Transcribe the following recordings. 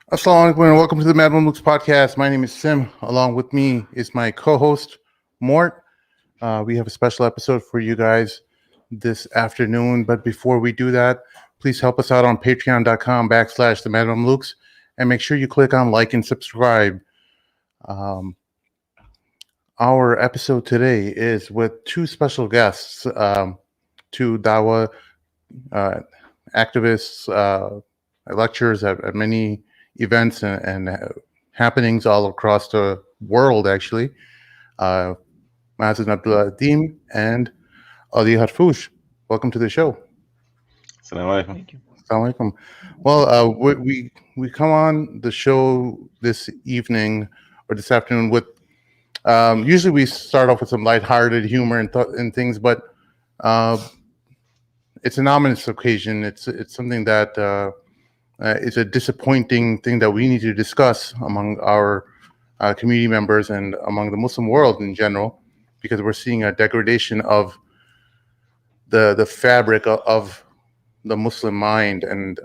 Assalamu alaikum and welcome to the Mamluks podcast. My name is Sim. Along with me is my co-host, Mort. We have a special episode for you guys this afternoon. But before we do that, please help us out on patreon.com/the Mamluks and make sure you click on like and subscribe. Our episode today is with two special guests, two Dawa activists, lecturers at many events and happenings all across the world, actually. Mazin Abdul Adhim and Harfouch. Welcome to the show. Assalamu alaikum. Thank you. Assalamu alaikum. Well, we come on the show this evening or this afternoon with usually we start off with some lighthearted humor and things, but it's an ominous occasion. It's something that is a disappointing thing that we need to discuss among our community members and among the Muslim world in general, because we're seeing a degradation of the fabric of the Muslim mind, and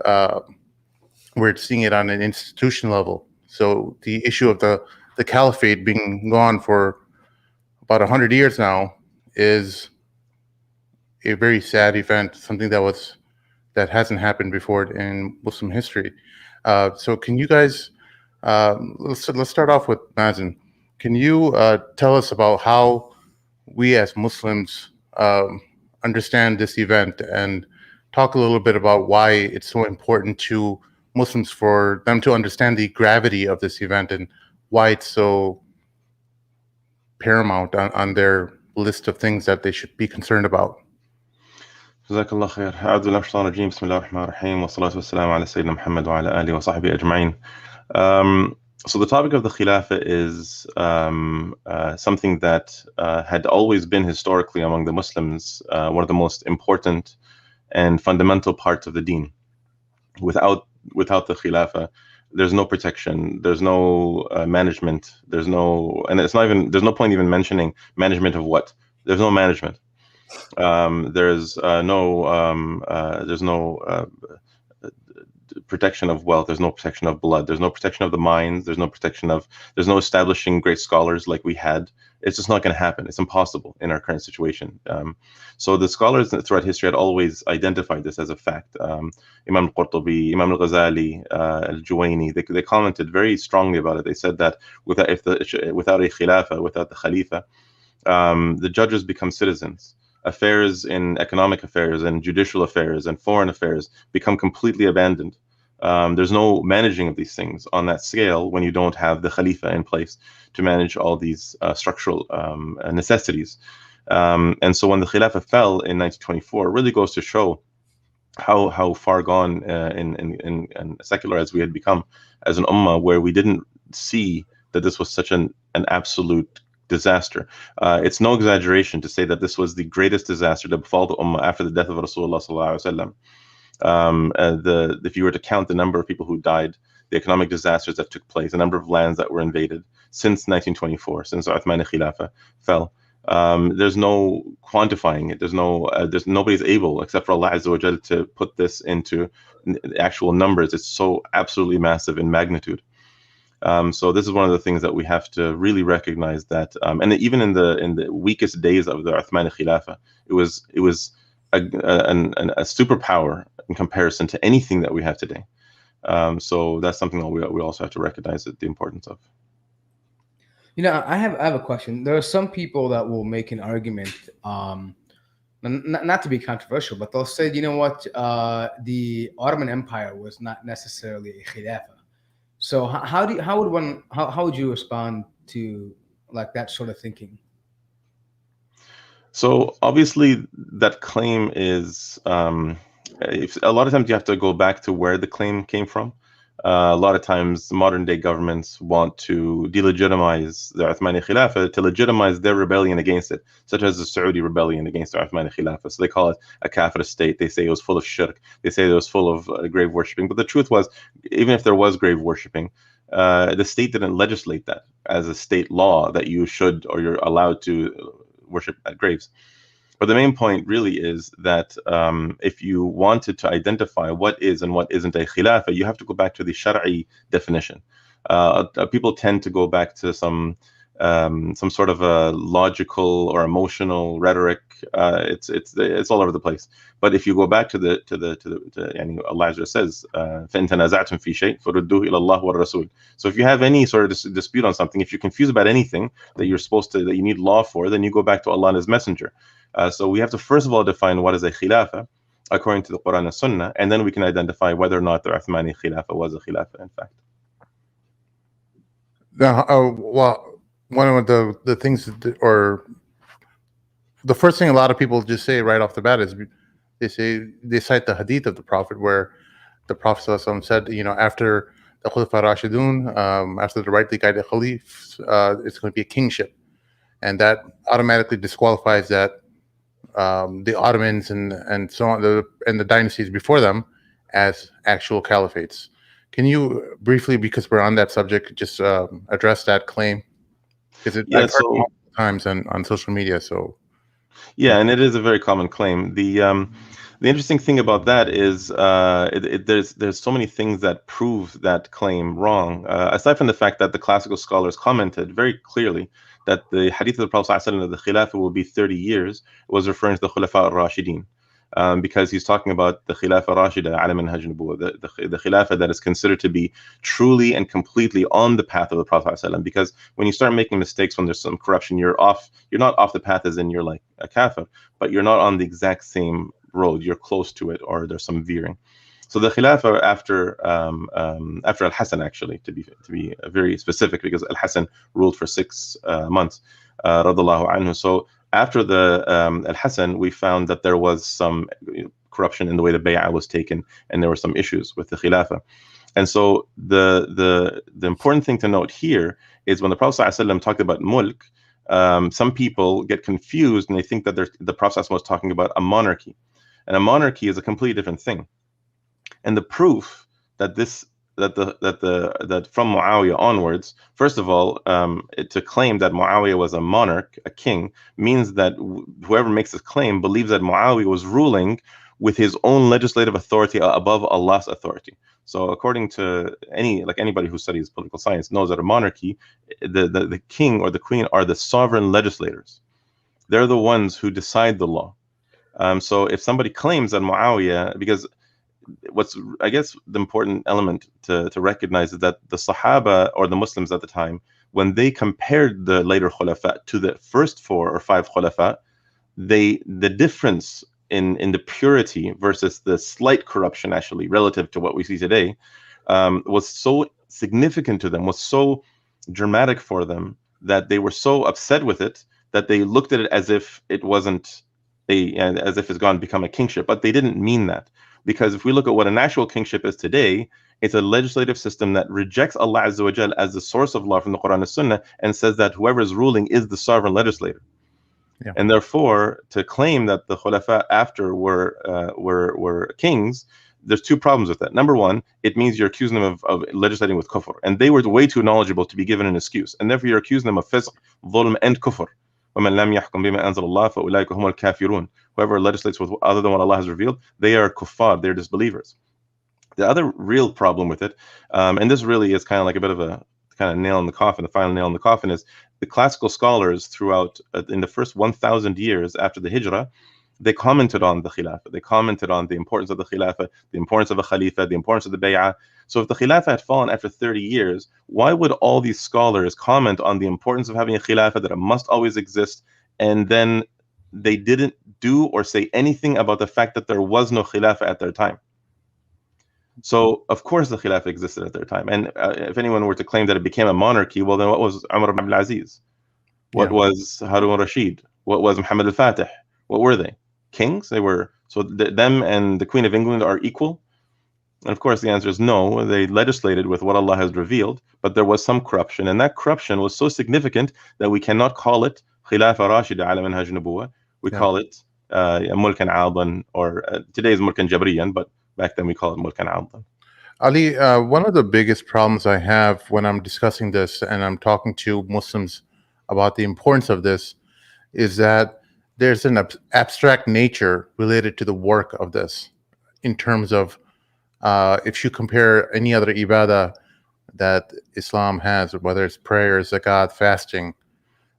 we're seeing it on an institution level. So the issue of the Caliphate being gone for about 100 years now is a very sad event, something that hasn't happened before in Muslim history. So can you guys, let's start off with Mazin. Can you tell us about how we as Muslims understand this event and talk a little bit about why it's so important to Muslims for them to understand the gravity of this event and why it's so paramount on their list of things that they should be concerned about? جزاك الله خير. أعوذ بالله من الشيطان الرجيم. بسم الله الرحمن الرحيم والصلاة والسلام على سيدنا محمد وعلى آله وصحبه أجمعين. So the topic of the Khilafah is something that had always been historically among the Muslims one of the most important and fundamental parts of the deen. Without the Khilafah, there's no protection, there's no management, there's no point even mentioning management of what. There's no management. There's no protection of wealth, there's no protection of blood, there's no protection of the minds, there's no establishing great scholars like we had. It's just not going to happen. It's impossible in our current situation. So the scholars throughout history had always identified this as a fact. Imam al-Qurtubi, Imam al-Ghazali, al-Juwayni, they commented very strongly about it. They said that without a Khilafah, without the Khalifa, the judges become citizens. Affairs in economic affairs and judicial affairs and foreign affairs become completely abandoned. There's no managing of these things on that scale when you don't have the Khalifa in place to manage all these structural necessities. And so when the Khilafah fell in 1924, it really goes to show how far gone and secular as we had become as an ummah, where we didn't see that this was such an absolute disaster. It's no exaggeration to say that this was the greatest disaster to befall the ummah after the death of Rasulullah sallallahu alaihi wasallam. If you were to count the number of people who died, the economic disasters that took place, the number of lands that were invaded since 1924, since Uthmani Khilafah fell, there's no quantifying it. There's nobody's able except for Allah Azza wa Jal to put this into actual numbers. It's so absolutely massive in magnitude. So this is one of the things that we have to really recognize, that and even in the weakest days of the Uthmani Khilafah, it was a superpower in comparison to anything that we have today. So that's something that we also have to recognize the importance of. I have a question. There are some people that will make an argument, not to be controversial, but they'll say, the Ottoman Empire was not necessarily a Khilafah. So how would you respond to like that sort of thinking? So obviously that claim is a lot of times you have to go back to where the claim came from. A lot of times modern day governments want to delegitimize the Uthmani Khilafah to legitimize their rebellion against it, such as the Saudi rebellion against the Uthmani Khilafah. So they call it a kafir state. They say it was full of shirk. They say it was full of grave worshipping. But the truth was, even if there was grave worshipping, the state didn't legislate that as a state law that you should or you're allowed to worship at graves. But the main point really is that if you wanted to identify what is and what isn't a khilafah, you have to go back to the Shar'i definition. People tend to go back to some sort of a logical or emotional rhetoric. It's all over the place. But if you go back to Allah Azza says, فَإِن تَنَازَعْتُمْ فِي شَيْءٍ فَرُدُّوهُ إِلَى اللَّهِ وَالرَّسُولِ. So if you have any sort of dispute on something, if you're confused about anything that you need law for, then you go back to Allah and His Messenger. So we have to first of all define what is a khilafah according to the Quran and Sunnah, and then we can identify whether or not the Uthmani khilafah was a khilafah in fact. Now, well, one of the things, or the first thing a lot of people just say right off the bat is they cite the hadith of the Prophet where the Prophet ﷺ said, after the Khilafah Rashidun, after the rightly guided Khalifs, it's going to be a kingship, and that automatically disqualifies that the Ottomans and so on, and the dynasties before them as actual caliphates. Can you briefly, because we're on that subject, just address that claim? Because I've heard it multiple times on social media. So yeah, and it is a very common claim. The interesting thing about that is there's so many things that prove that claim wrong. Aside from the fact that the classical scholars commented very clearly that the hadith of the Prophet ﷺ, the Khilafah will be 30 years, was referring to the Khulafa al-Rashidin. Because he's talking about the Khilafah Rashida ala manhaj nubuwwah, the Khilafah that is considered to be truly and completely on the path of the Prophet ﷺ. Because when you start making mistakes, when there's some corruption, you're not off the path as in you're like a kafir, but you're not on the exact same road. You're close to it, or there's some veering. So the Khilafah after Al-Hasan, actually, to be very specific, because Al-Hasan ruled for 6 months, radallahu anhu. So after the Al-Hasan, we found that there was some corruption in the way the bay'ah was taken, and there were some issues with the Khilafah. And so the important thing to note here is when the Prophet ﷺ talked about mulk, some people get confused and they think that the Prophet ﷺ was talking about a monarchy, and a monarchy is a completely different thing. And the proof that from Muawiyah onwards, first of all, to claim that Muawiyah was a monarch, a king, means that whoever makes this claim believes that Muawiyah was ruling with his own legislative authority above Allah's authority. So according to anybody who studies political science knows that a monarchy, the king or the queen are the sovereign legislators. They're the ones who decide the law. So if somebody claims that Muawiyah, because I guess the important element to recognize is that the Sahaba, or the Muslims at the time, when they compared the later Khulafa to the first 4 or 5 Khulafa, the difference in the purity versus the slight corruption, actually, relative to what we see today, was so significant to them, was so dramatic for them, that they were so upset with it that they looked at it as if it wasn't as if it's gone to become a kingship. But they didn't mean that. Because if we look at what an actual kingship is today, it's a legislative system that rejects Allah Azza wa Jal as the source of law from the Quran and Sunnah, and says that whoever is ruling is the sovereign legislator. Yeah. And therefore, to claim that the Khulafa after were kings, there's 2 problems with that. Number one, it means you're accusing them of legislating with kufr, and they were way too knowledgeable to be given an excuse, and therefore you're accusing them of fisq, dhulm, and kufr. وَمَنْ لَمْ يَحْكُمْ بِمَا أَنزَلَ اللَّهُ فَأُولَٰئِكَ هُمُ الْكَافِرُونَ. Whoever legislates with other than what Allah has revealed, they are kuffar, they're disbelievers. The other real problem with it, and this really is kind of like a bit of a nail in the coffin, the final nail in the coffin, is the classical scholars throughout, in the first 1,000 years after the Hijrah, they commented on the Khilafah. They commented on the importance of the Khilafah, the importance of a Khalifa, the importance of the Bay'ah. So if the Khilafah had fallen after 30 years, why would all these scholars comment on the importance of having a Khilafah, that it must always exist, and then they didn't do or say anything about the fact that there was no Khilafah at their time? So, of course, the Khilafah existed at their time. And if anyone were to claim that it became a monarchy, well, then what was Umar ibn Abdul Aziz? What was Harun Rashid? What was Muhammad al-Fatih? What were they? Kings? They were. So them and the Queen of England are equal? And of course, the answer is no. They legislated with what Allah has revealed, but there was some corruption. And that corruption was so significant that we cannot call it Khilafah Rashida ala manhaj nubuwwah. We call it Mulkan Alban, or today's Mulkan Jabriyan, but back then we call it Mulkan Alban. Ali, one of the biggest problems I have when I'm discussing this and I'm talking to Muslims about the importance of this is that there's an abstract nature related to the work of this, in terms of if you compare any other ibadah that Islam has, whether it's prayer, zakat, fasting,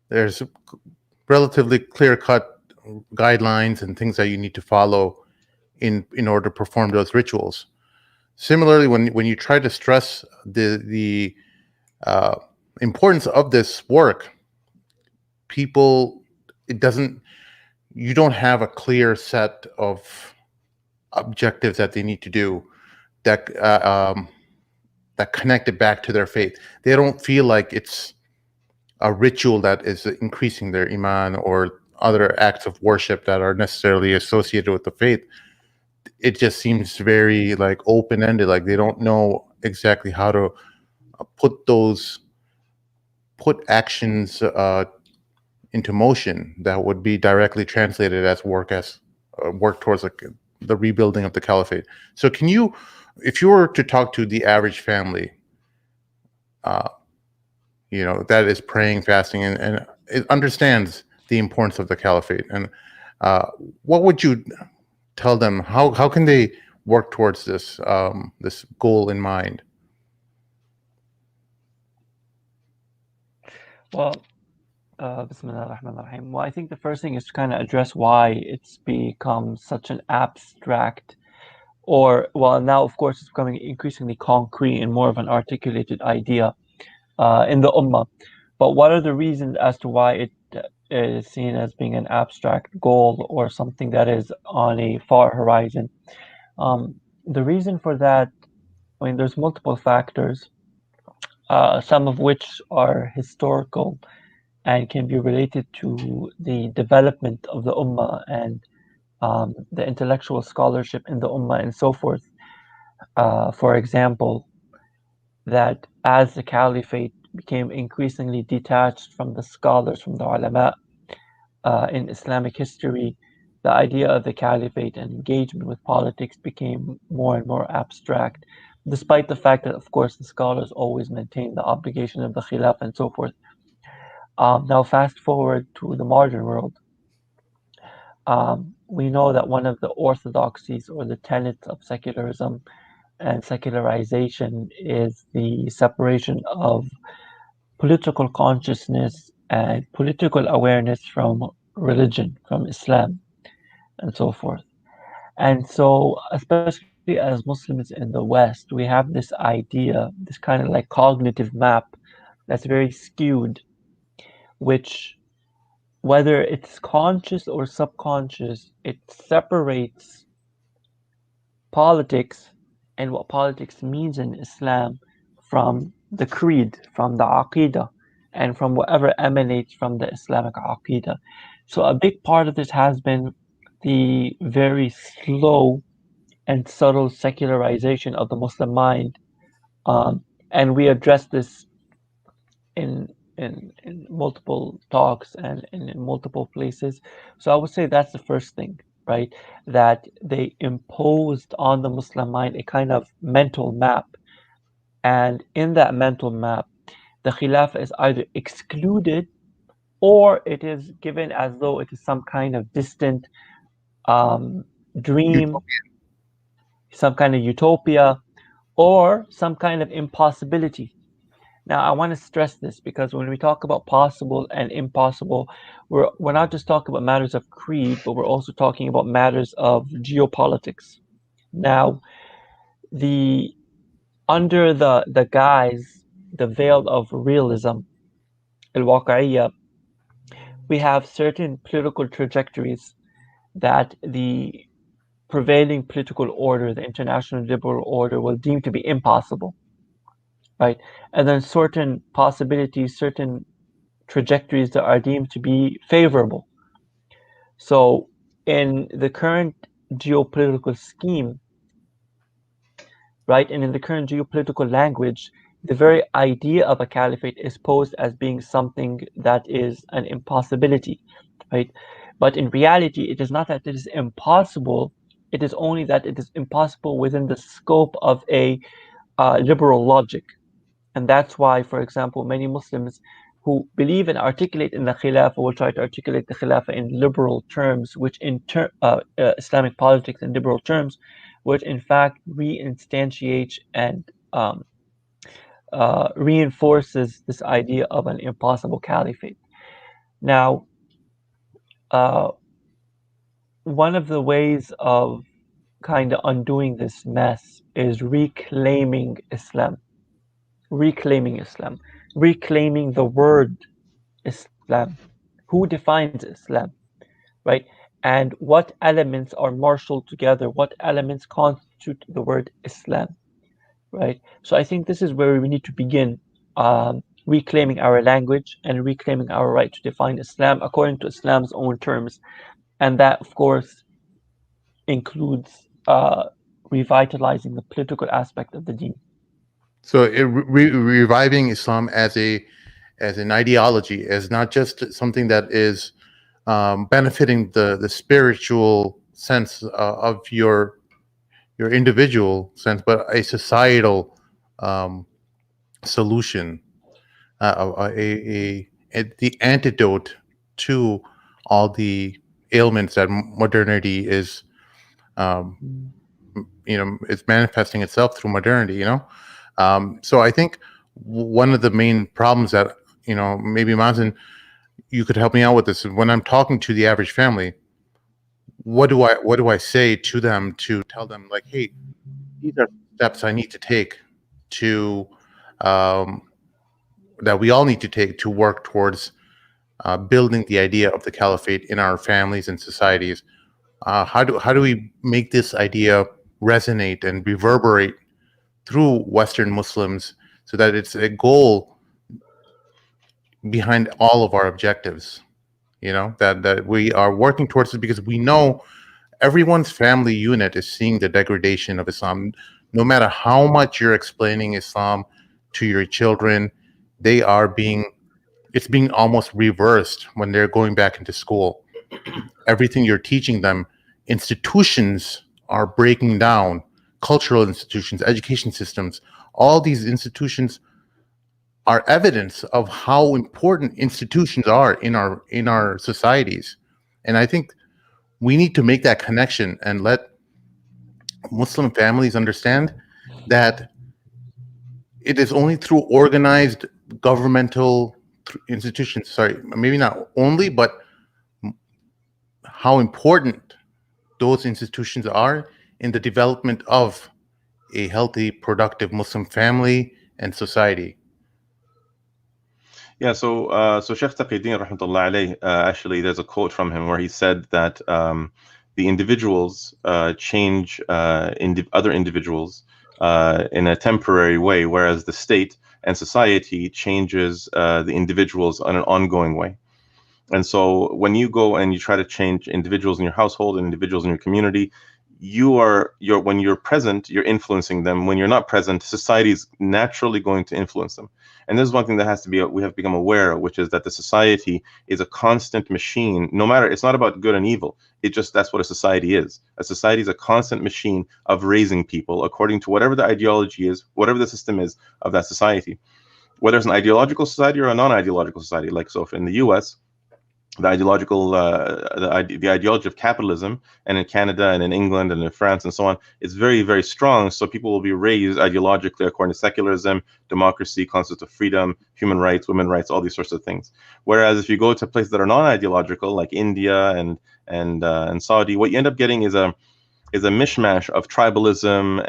there's relatively clear-cut guidelines and things that you need to follow in order to perform those rituals. Similarly, when you try to stress the importance of this work, people, you don't have a clear set of objectives that they need to do that that connect it back to their faith. They don't feel like it's a ritual that is increasing their iman or other acts of worship that are necessarily associated with the faith. It just seems very like open-ended, like they don't know exactly how to put actions into motion that would be directly translated as work towards like the rebuilding of the caliphate. So can you, if you were to talk to the average family, that is praying, fasting, and it understands the importance of the caliphate, and what would you tell them? How can they work towards this this goal in mind? Well, Bismillah ar-Rahman ar-Rahim. Well, I think the first thing is to kind of address why it's become such an abstract, or, well, now of course it's becoming increasingly concrete and more of an articulated idea in the Ummah. But what are the reasons as to why it is seen as being an abstract goal or something that is on a far horizon? The reason for that, I mean, there's multiple factors, some of which are historical and can be related to the development of the Ummah and the intellectual scholarship in the Ummah and so forth. For example, that as the Caliphate became increasingly detached from the scholars, from the ulama in Islamic history, the idea of the Caliphate and engagement with politics became more and more abstract, despite the fact that, of course, the scholars always maintained the obligation of the Khilafah and so forth. Now, fast forward to the modern world. We know that one of the orthodoxies or the tenets of secularism and secularization is the separation of political consciousness and political awareness from religion, from Islam, and so forth. And so, especially as Muslims in the West, we have this idea, this kind of like cognitive map that's very skewed, which, whether it's conscious or subconscious, it separates politics and what politics means in Islam from the creed, from the aqidah, and from whatever emanates from the Islamic aqidah. So a big part of this has been the very slow and subtle secularization of the Muslim mind. And we address this in multiple talks and in multiple places. So I would say that's the first thing, right? That they imposed on the Muslim mind a kind of mental map. And in that mental map, the Khilafah is either excluded or it is given as though it is some kind of distant dream, some kind of utopia, or some kind of impossibility. Now, I want to stress this because when we talk about possible and impossible, we're not just talking about matters of creed, but we're also talking about matters of geopolitics. Now, under the guise, the veil of realism, al-waqa'iyya, we have certain political trajectories that the prevailing political order, the international liberal order, will deem to be impossible, right? And then certain possibilities, certain trajectories that are deemed to be favorable. So in the current geopolitical scheme, right, and in the current geopolitical language, the very idea of a caliphate is posed as being something that is an impossibility, right? But in reality, it is not that it is impossible, it is only that it is impossible within the scope of a liberal logic. And that's why, for example, many Muslims who believe and articulate in the Khilafah will try to articulate the Khilafah in liberal terms, which in Islamic politics in liberal terms, which in fact reinstantiates and reinforces this idea of an impossible caliphate. Now, one of the ways of kind of undoing this mess is reclaiming Islam, reclaiming the word Islam. Who defines Islam, right? And what elements are marshaled together? What elements constitute the word Islam, right? So I think this is where we need to begin, reclaiming our language and reclaiming our right to define Islam according to Islam's own terms. And that, of course, includes revitalizing the political aspect of the deen. So reviving Islam as an ideology, as not just something that is benefiting the spiritual sense of your individual sense, but a societal solution, the antidote to all the ailments that modernity is, it's manifesting itself through modernity. So I think one of the main problems that maybe Mazin, you could help me out with this. When I'm talking to the average family, what do I say to them to tell them, like, hey, these are steps I need to take to that we all need to take to work towards building the idea of the caliphate in our families and societies. How do we make this idea resonate and reverberate through Western Muslims so that it's a goal behind all of our objectives? That we are working towards it, because we know everyone's family unit is seeing the degradation of Islam. No matter how much you're explaining Islam to your children, it's being almost reversed when they're going back into school. Everything you're teaching them, institutions are breaking down, cultural institutions, education systems. All these institutions are evidence of how important institutions are in our societies. And I think we need to make that connection and let Muslim families understand that it is only through organized governmental institutions, maybe not only, but how important those institutions are in the development of a healthy, productive Muslim family and society. Yeah, so Sheikh Taqiyuddin rahmatullah alayh, actually there's a quote from him where he said that the individuals change other individuals in a temporary way, whereas the state and society changes the individuals on an ongoing way. And so when you go and you try to change individuals in your household and individuals in your community, when you're present, you're influencing them. When you're not present, society is naturally going to influence them. And this is one thing that we have become aware of, which is that the society is a constant machine. No matter, it's not about good and evil. That's what a society is. A society is a constant machine of raising people according to whatever the ideology is, whatever the system is of that society. Whether it's an ideological society or a non-ideological society, like so in the US, the ideology of capitalism, and in Canada and in England and in France and so on, is very, very strong. So people will be raised ideologically according to secularism, democracy, concept of freedom, human rights, women's rights, all these sorts of things. Whereas if you go to places that are non-ideological, like India and Saudi, what you end up getting is a mishmash of tribalism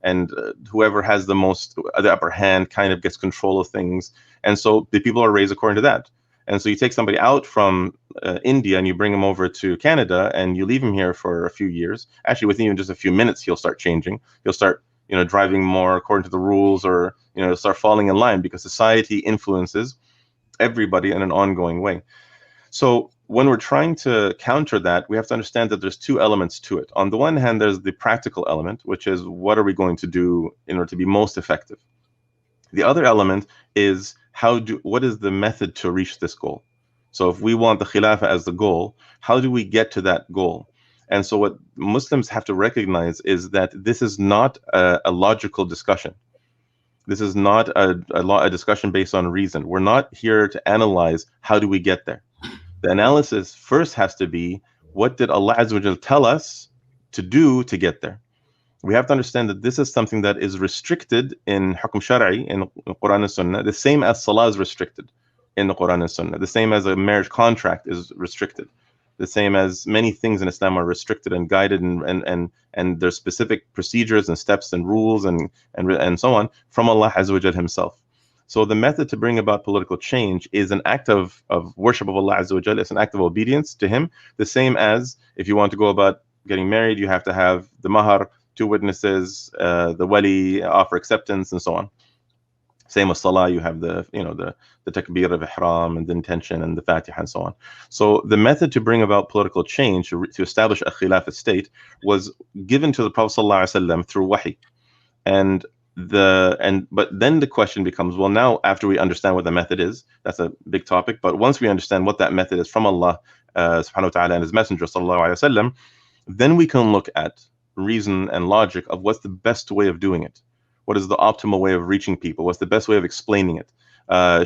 and whoever has the upper hand kind of gets control of things. And so the people are raised according to that. And so you take somebody out from India and you bring him over to Canada and you leave him here for a few years. Actually, within even just a few minutes, he'll start changing. He'll start, driving more according to the rules, or, start falling in line, because society influences everybody in an ongoing way. So when we're trying to counter that, we have to understand that there's two elements to it. On the one hand, there's the practical element, which is what are we going to do in order to be most effective? The other element is what is the method to reach this goal? So if we want the Khilafah as the goal, how do we get to that goal? And so what Muslims have to recognize is that this is not a logical discussion. This is not a discussion based on reason. We're not here to analyze how do we get there. The analysis first has to be, what did Allah Azza wa Jal tell us to do to get there? We have to understand that this is something that is restricted in Hukum Shara'i, in Quran and Sunnah, the same as Salah is restricted in the Quran and Sunnah, the same as a marriage contract is restricted, the same as many things in Islam are restricted and guided, and there's specific procedures and steps and rules and so on from Allah Azza wa Jal himself. So the method to bring about political change is an act of worship of Allah Azza wa Jal. It's an act of obedience to him, the same as if you want to go about getting married, you have to have the mahar, 2 witnesses, the wali, offer acceptance, and so on. Same with salah, you have the takbir of ihram and the intention and the fatiha and so on. So the method to bring about political change, to establish a Khilafah state, was given to the Prophet ﷺ through wahi. But then the question becomes, well, now after we understand what the method is, that's a big topic, but once we understand what that method is from Allah subhanahu wa ta'ala and his messenger sallallahu alaihi wasallam, then we can look at reason and logic of what's the best way of doing it. What is the optimal way of reaching people? What's the best way of explaining it?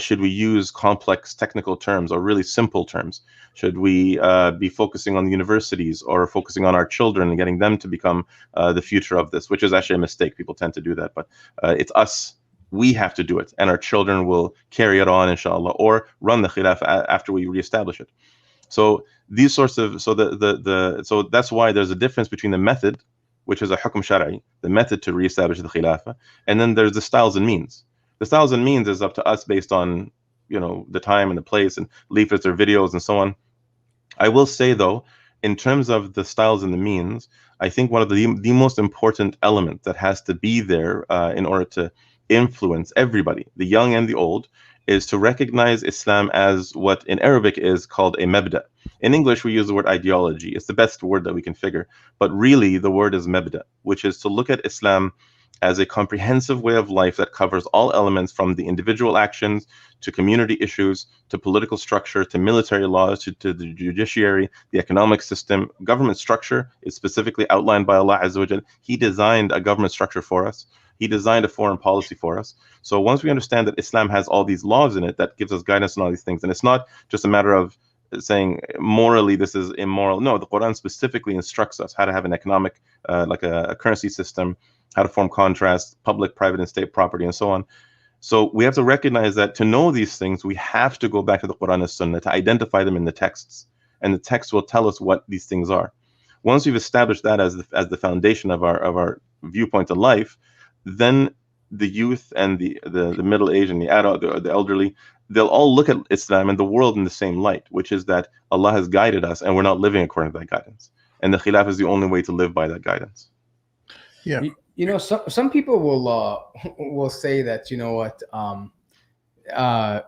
Should we use complex technical terms or really simple terms? Should we be focusing on the universities or focusing on our children and getting them to become the future of this, which is actually a mistake. People tend to do that, but it's us. We have to do it, and our children will carry it on, inshallah, or run the Khilafah after we reestablish it. So these sorts of, so that's why there's a difference between the method, which is a Hukum Shara'i, the method to reestablish the Khilafah, and then there's the styles and means. The styles and means is up to us based on, the time and the place and leaflets or videos and so on. I will say though, in terms of the styles and the means, I think one of the most important elements that has to be there in order to influence everybody, the young and the old, is to recognize Islam as what in Arabic is called a mabda. In English, we use the word ideology. It's the best word that we can figure. But really, the word is mabda, which is to look at Islam as a comprehensive way of life that covers all elements, from the individual actions to community issues to political structure to military laws to the judiciary, the economic system. Government structure is specifically outlined by Allah Azza wa Jal. He designed a government structure for us. He designed a foreign policy for us. So once we understand that Islam has all these laws in it, that gives us guidance on all these things. And it's not just a matter of saying morally this is immoral. No, the Quran specifically instructs us how to have an economic, like a currency system, how to form contrasts, public, private, and state property, and so on. So we have to recognize that to know these things, we have to go back to the Quran and Sunnah to identify them in the texts. And the text will tell us what these things are. Once we've established that as the foundation of our viewpoint of life, then the youth and the middle age and the adult, the elderly, they'll all look at Islam and the world in the same light, which is that Allah has guided us and we're not living according to that guidance. And the Khilafah is the only way to live by that guidance. Yeah. Some people will say that,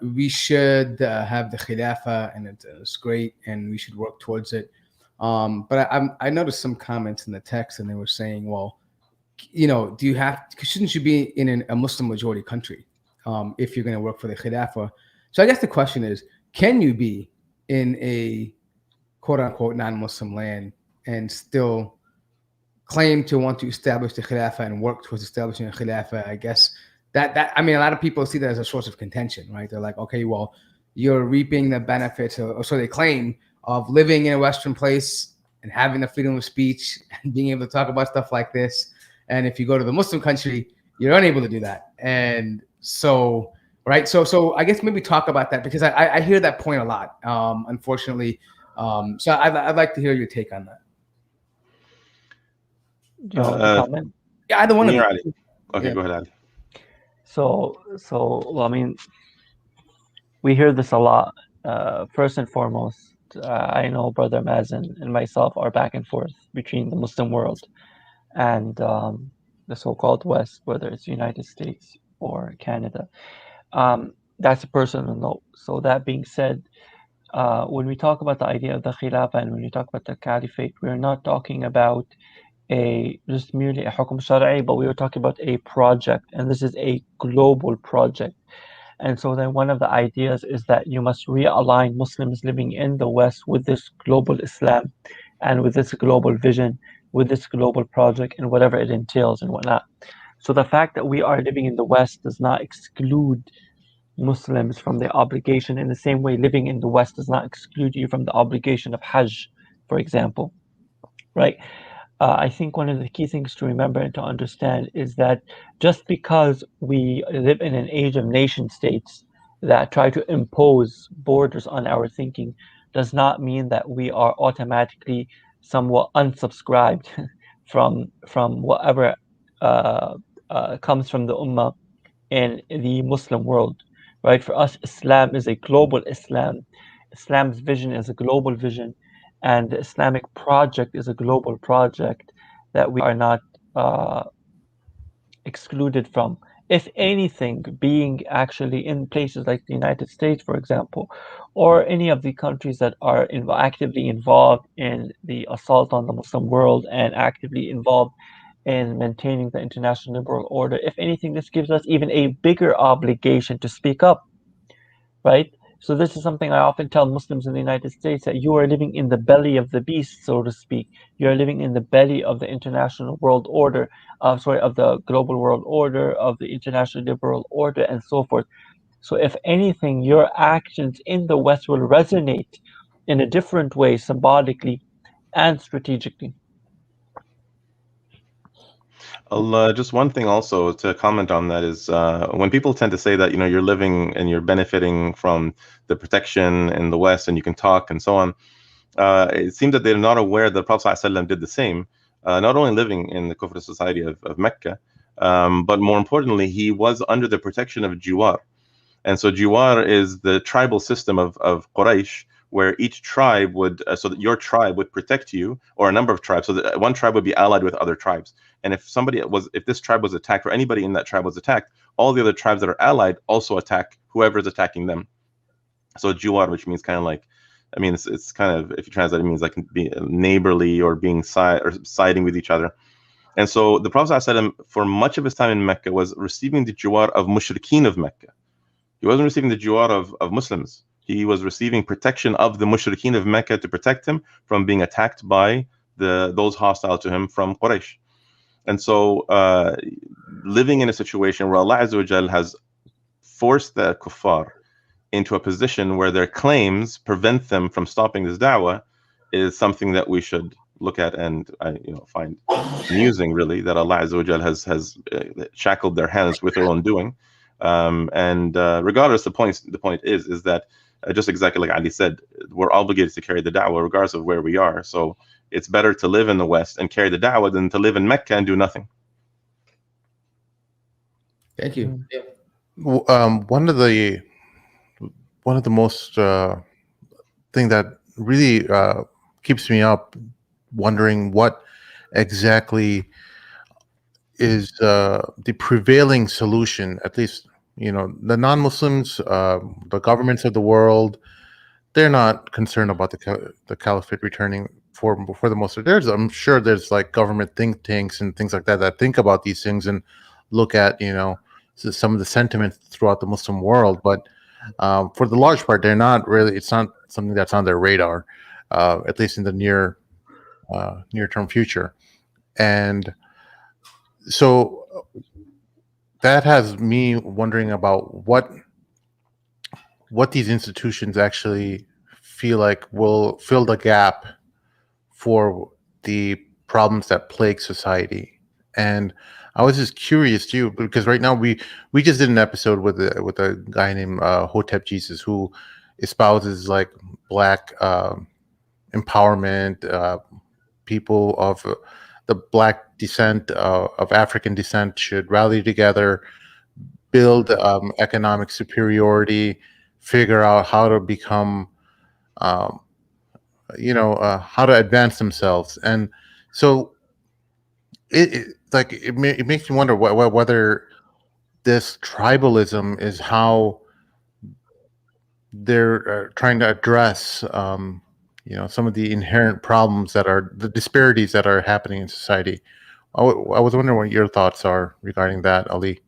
we should have the Khilafah and it's great and we should work towards it. But I noticed some comments in the text and they were saying, well, shouldn't you be in a Muslim majority country if you're going to work for the Khilafah? So I guess the question is, can you be in a quote unquote non-Muslim land and still claim to want to establish the Khilafah and work towards establishing a Khilafah? I guess that a lot of people see that as a source of contention, right? They're like, okay, well, you're reaping the benefits, or so they claim, of living in a Western place and having the freedom of speech and being able to talk about stuff like this. And if you go to the Muslim country, you're unable to do that. And so, right. So I guess maybe talk about that, because I hear that point a lot, unfortunately. So I'd like to hear your take on that. Do you want to comment? Yeah, either one of them. Okay, go ahead, Ali. So, well, we hear this a lot. First and foremost, I know Brother Mazin and myself are back and forth between the Muslim world and the so-called West, whether it's United States or Canada. That's a personal note. So that being said, when we talk about the idea of the Khilafah and when we talk about the Caliphate, we're not talking about just merely a Hukum Shara'i, but we were talking about a project, and this is a global project. And so then one of the ideas is that you must realign Muslims living in the West with this global Islam and with this global vision, with this global project and whatever it entails and whatnot. So the fact that we are living in the West does not exclude Muslims from their obligation in the same way living in the West does not exclude you from the obligation of Hajj, for example, right? I think one of the key things to remember and to understand is that just because we live in an age of nation states that try to impose borders on our thinking does not mean that we are automatically somewhat unsubscribed from whatever comes from the Ummah in the Muslim world, right? For us, Islam is a global Islam. Islam's vision is a global vision, and the Islamic project is a global project that we are not uh, excluded from. If anything, being actually in places like the United States, for example, or any of the countries that are actively involved in the assault on the Muslim world and actively involved in maintaining the international liberal order, if anything, this gives us even a bigger obligation to speak up, right? So this is something I often tell Muslims in the United States, that you are living in the belly of the beast, so to speak. You are living in the belly of the international world order, of the global world order, of the international liberal order, and so forth. So if anything, your actions in the West will resonate in a different way, symbolically and strategically. Just one thing also to comment on that is when people tend to say that you're living and you're benefiting from the protection in the West and you can talk and so on, it seems that they're not aware that the Prophet ﷺ did the same, not only living in the Kufr society of Mecca, but more importantly, he was under the protection of Jiwar. And so Jiwar is the tribal system of Quraysh, where each tribe would, so that your tribe would protect you, or a number of tribes, so that one tribe would be allied with other tribes. And if this tribe was attacked, or anybody in that tribe was attacked, all the other tribes that are allied also attack whoever is attacking them. So Jiwar, which means kind of like, I mean, it's kind of, if you translate, it means like being neighborly or being siding with each other. And so the Prophet ﷺ, for much of his time in Mecca, was receiving the Jiwar of Mushrikeen of Mecca. He wasn't receiving the Jiwar of Muslims. He was receiving protection of the Mushrikeen of Mecca to protect him from being attacked by those hostile to him from Quraysh. And so living in a situation where Allah Azza wa Jal has forced the kuffar into a position where their claims prevent them from stopping this da'wah is something that we should look at and find amusing, really, that Allah Azza wa Jal has shackled their hands with their own doing. And regardless, the point is that just exactly like Ali said, we're obligated to carry the da'wah regardless of where we are. So it's better to live in the West and carry the da'wah than to live in Mecca and do nothing. Thank you. Yeah. One of the most thing that really keeps me up wondering what exactly is the prevailing solution. At least the non-Muslims, the governments of the world, they're not concerned about the caliphate returning for the most part. I'm sure there's like government think tanks and things like that think about these things and look at some of the sentiments throughout the Muslim world, but for the large part, they're not really. It's not something that's on their radar, at least in the near term future. And so that has me wondering about what these institutions actually feel like will fill the gap for the problems that plague society. And I was just curious too, because right now we just did an episode with a guy named Hotep Jesus, who espouses like Black empowerment. People of the Black descent, of African descent, should rally together, build economic superiority, figure out how to become, how to advance themselves. And so it makes me wonder whether this tribalism is how they're trying to address some of the inherent problems that are the disparities that are happening in society. I was wondering what your thoughts are regarding that, Ali.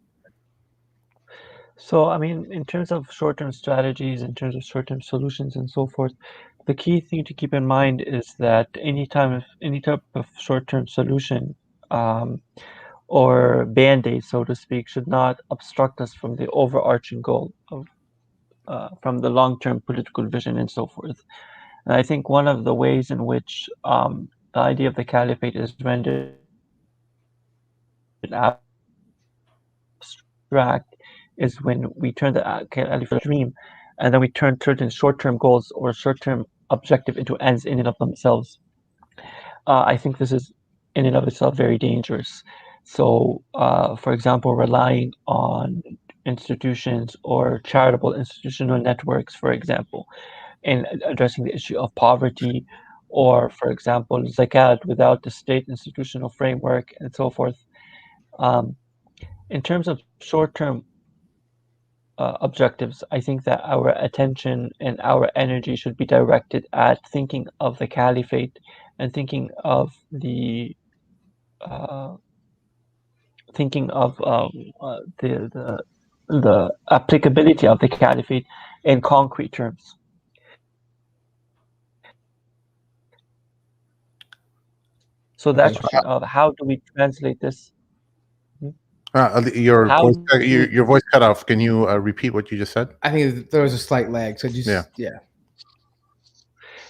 So, I mean, in terms of short-term strategies, in terms of short-term solutions and so forth, the key thing to keep in mind is that any type of short-term solution or band-aid, so to speak, should not obstruct us from the overarching goal of from the long-term political vision and so forth. And I think one of the ways in which the idea of the caliphate is rendered abstract is when we turn the caliphate dream, and then we turn certain short-term goals or short-term objective into ends in and of themselves. I think this is in and of itself very dangerous. So, for example, relying on institutions or charitable institutional networks, for example, in addressing the issue of poverty, or, for example, zakat without the state institutional framework and so forth. In terms of short-term objectives, I think that our attention and our energy should be directed at thinking of the caliphate and thinking of the the applicability of the caliphate in concrete terms. So that's of how do we translate this? Your voice cut off. Can you repeat what you just said? I think there was a slight lag. So just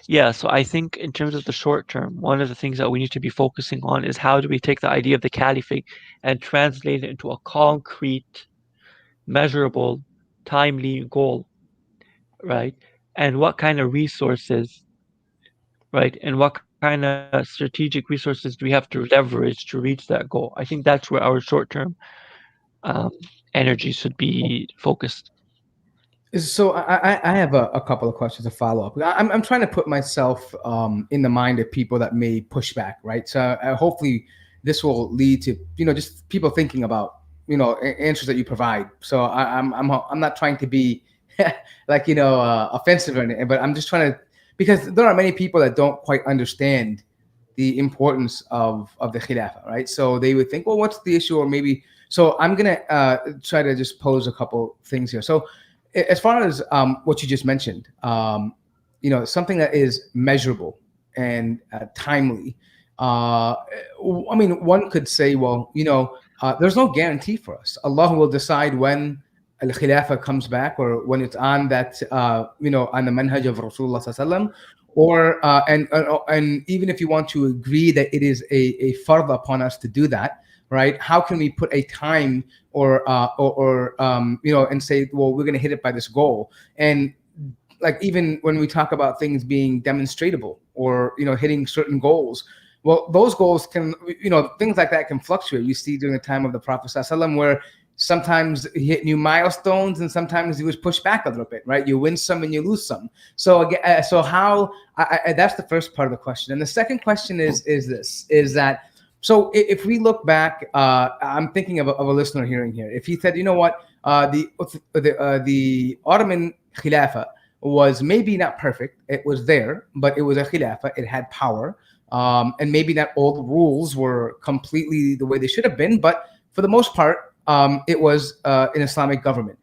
Yeah, so I think in terms of the short term, one of the things that we need to be focusing on is how do we take the idea of the caliphate and translate it into a concrete, measurable, timely goal, right? And what kind of resources, right? And what kind of strategic resources do we have to leverage to reach that goal? I think that's where our short-term energy should be focused. So I have a couple of questions to follow up. I'm trying to put myself in the mind of people that may push back, right? So hopefully this will lead to just people thinking about answers that you provide. So I'm not trying to be like offensive or anything, but I'm just trying to, because there are many people that don't quite understand the importance of the Khilafah, right? So they would think, well, what's the issue, or maybe. So I'm gonna try to just pose a couple things here. So as far as what you just mentioned, something that is measurable and timely. I mean, one could say, well, there's no guarantee for us. Allah will decide when al-Khilafah comes back, or when it's on that, on the manhaj of Rasulullah sallallahu alaihi wasallam, or and even if you want to agree that it is a fard upon us to do that, right? How can we put a time or and say, well, we're going to hit it by this goal? And like, even when we talk about things being demonstratable or hitting certain goals, well, those goals can, things like that can fluctuate. You see during the time of the Prophet ﷺ, where sometimes he hit new milestones and sometimes he was pushed back a little bit, right? You win some and you lose some. So again, so how? That's the first part of the question. And the second question is that. So if we look back, I'm thinking of a listener hearing here. If he said, you know what, the Ottoman Khilafah was maybe not perfect. It was there, but it was a Khilafah. It had power, and maybe not all the rules were completely the way they should have been, but for the most part, it was an Islamic government.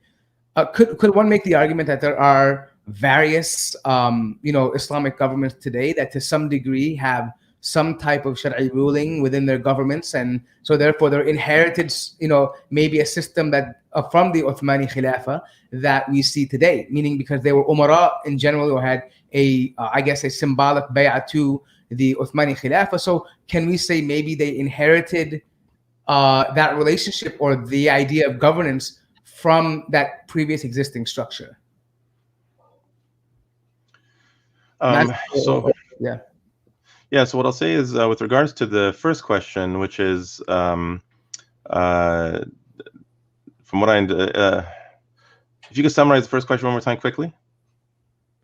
Could one make the argument that there are various, Islamic governments today that to some degree have some type of Shari'i ruling within their governments, and so therefore they're inherited, maybe a system that from the Uthmani Khilafah that we see today, meaning because they were Umara in general, or had I guess a symbolic bay'ah to the Uthmani Khilafah. So can we say maybe they inherited that relationship or the idea of governance from that previous existing structure? So what I'll say is, with regards to the first question, which is, from what if you could summarize the first question one more time quickly.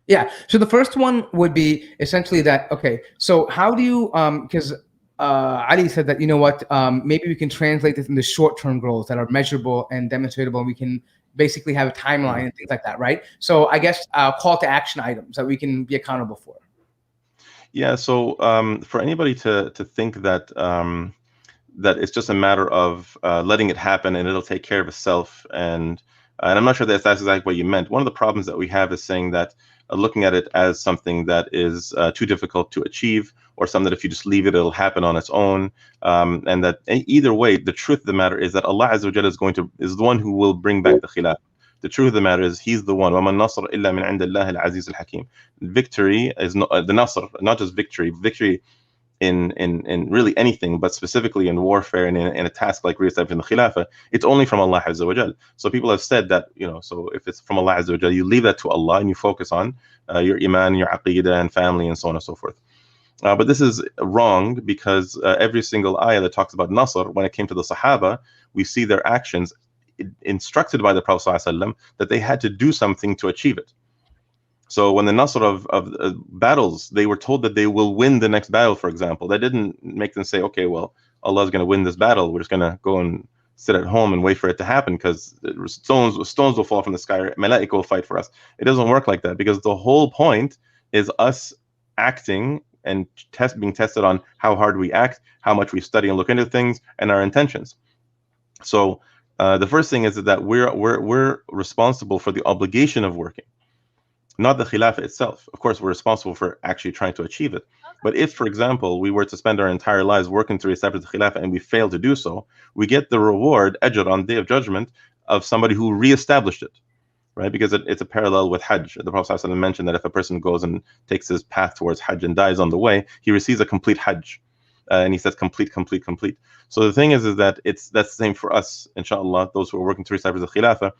Yeah. So the first one would be essentially that, okay, so how do you, because Ali said that, maybe we can translate this into short-term goals that are measurable and demonstratable, and we can basically have a timeline and things like that, right? So I guess call to action items that we can be accountable for. Yeah, so for anybody to think that that it's just a matter of letting it happen and it'll take care of itself, and I'm not sure that's exactly what you meant. One of the problems that we have is saying that looking at it as something that is too difficult to achieve, or some that if you just leave it, it'll happen on its own. And that either way, the truth of the matter is that Allah Azza wa Jalla is the one who will bring back the Khilafah. The truth of the matter is He's the one. وَمَا النَّصْرُ إِلَّا مِنْ عِنْدِ اللَّهِ الْعَزِيزِ الْحَكِيمِ. Victory is not the Nasr, not just victory. Victory in really anything, but specifically in warfare and in a task like reestablishing the Khilafah, it's only from Allah Azza wa Jal. So people have said that, so if it's from Allah Azza wa Jal, you leave that to Allah and you focus on your iman, your aqidah, and family, and so on and so forth. But this is wrong, because every single ayah that talks about Nasr, when it came to the Sahaba, we see their actions instructed by the Prophet ﷺ that they had to do something to achieve it. So when the Nasr of battles, they were told that they will win the next battle, for example. That didn't make them say, okay, well, Allah is going to win this battle. We're just going to go and sit at home and wait for it to happen, because stones will fall from the sky, or Malaika will fight for us. It doesn't work like that, because the whole point is us acting and being tested on how hard we act, how much we study and look into things, and our intentions. So the first thing is that we're responsible for the obligation of working, not the Khilafah itself. Of course, we're responsible for actually trying to achieve it. But if, for example, we were to spend our entire lives working to establish the Khilafah and we fail to do so, we get the reward, ajr, on the Day of Judgment of somebody who re-established it, right? Because it's a parallel with Hajj. The Prophet ﷺ mentioned that if a person goes and takes his path towards Hajj and dies on the way, he receives a complete Hajj. And he says complete, complete, complete. So the thing is that that's the same for us, inshallah, those who are working to establish the Khilafah.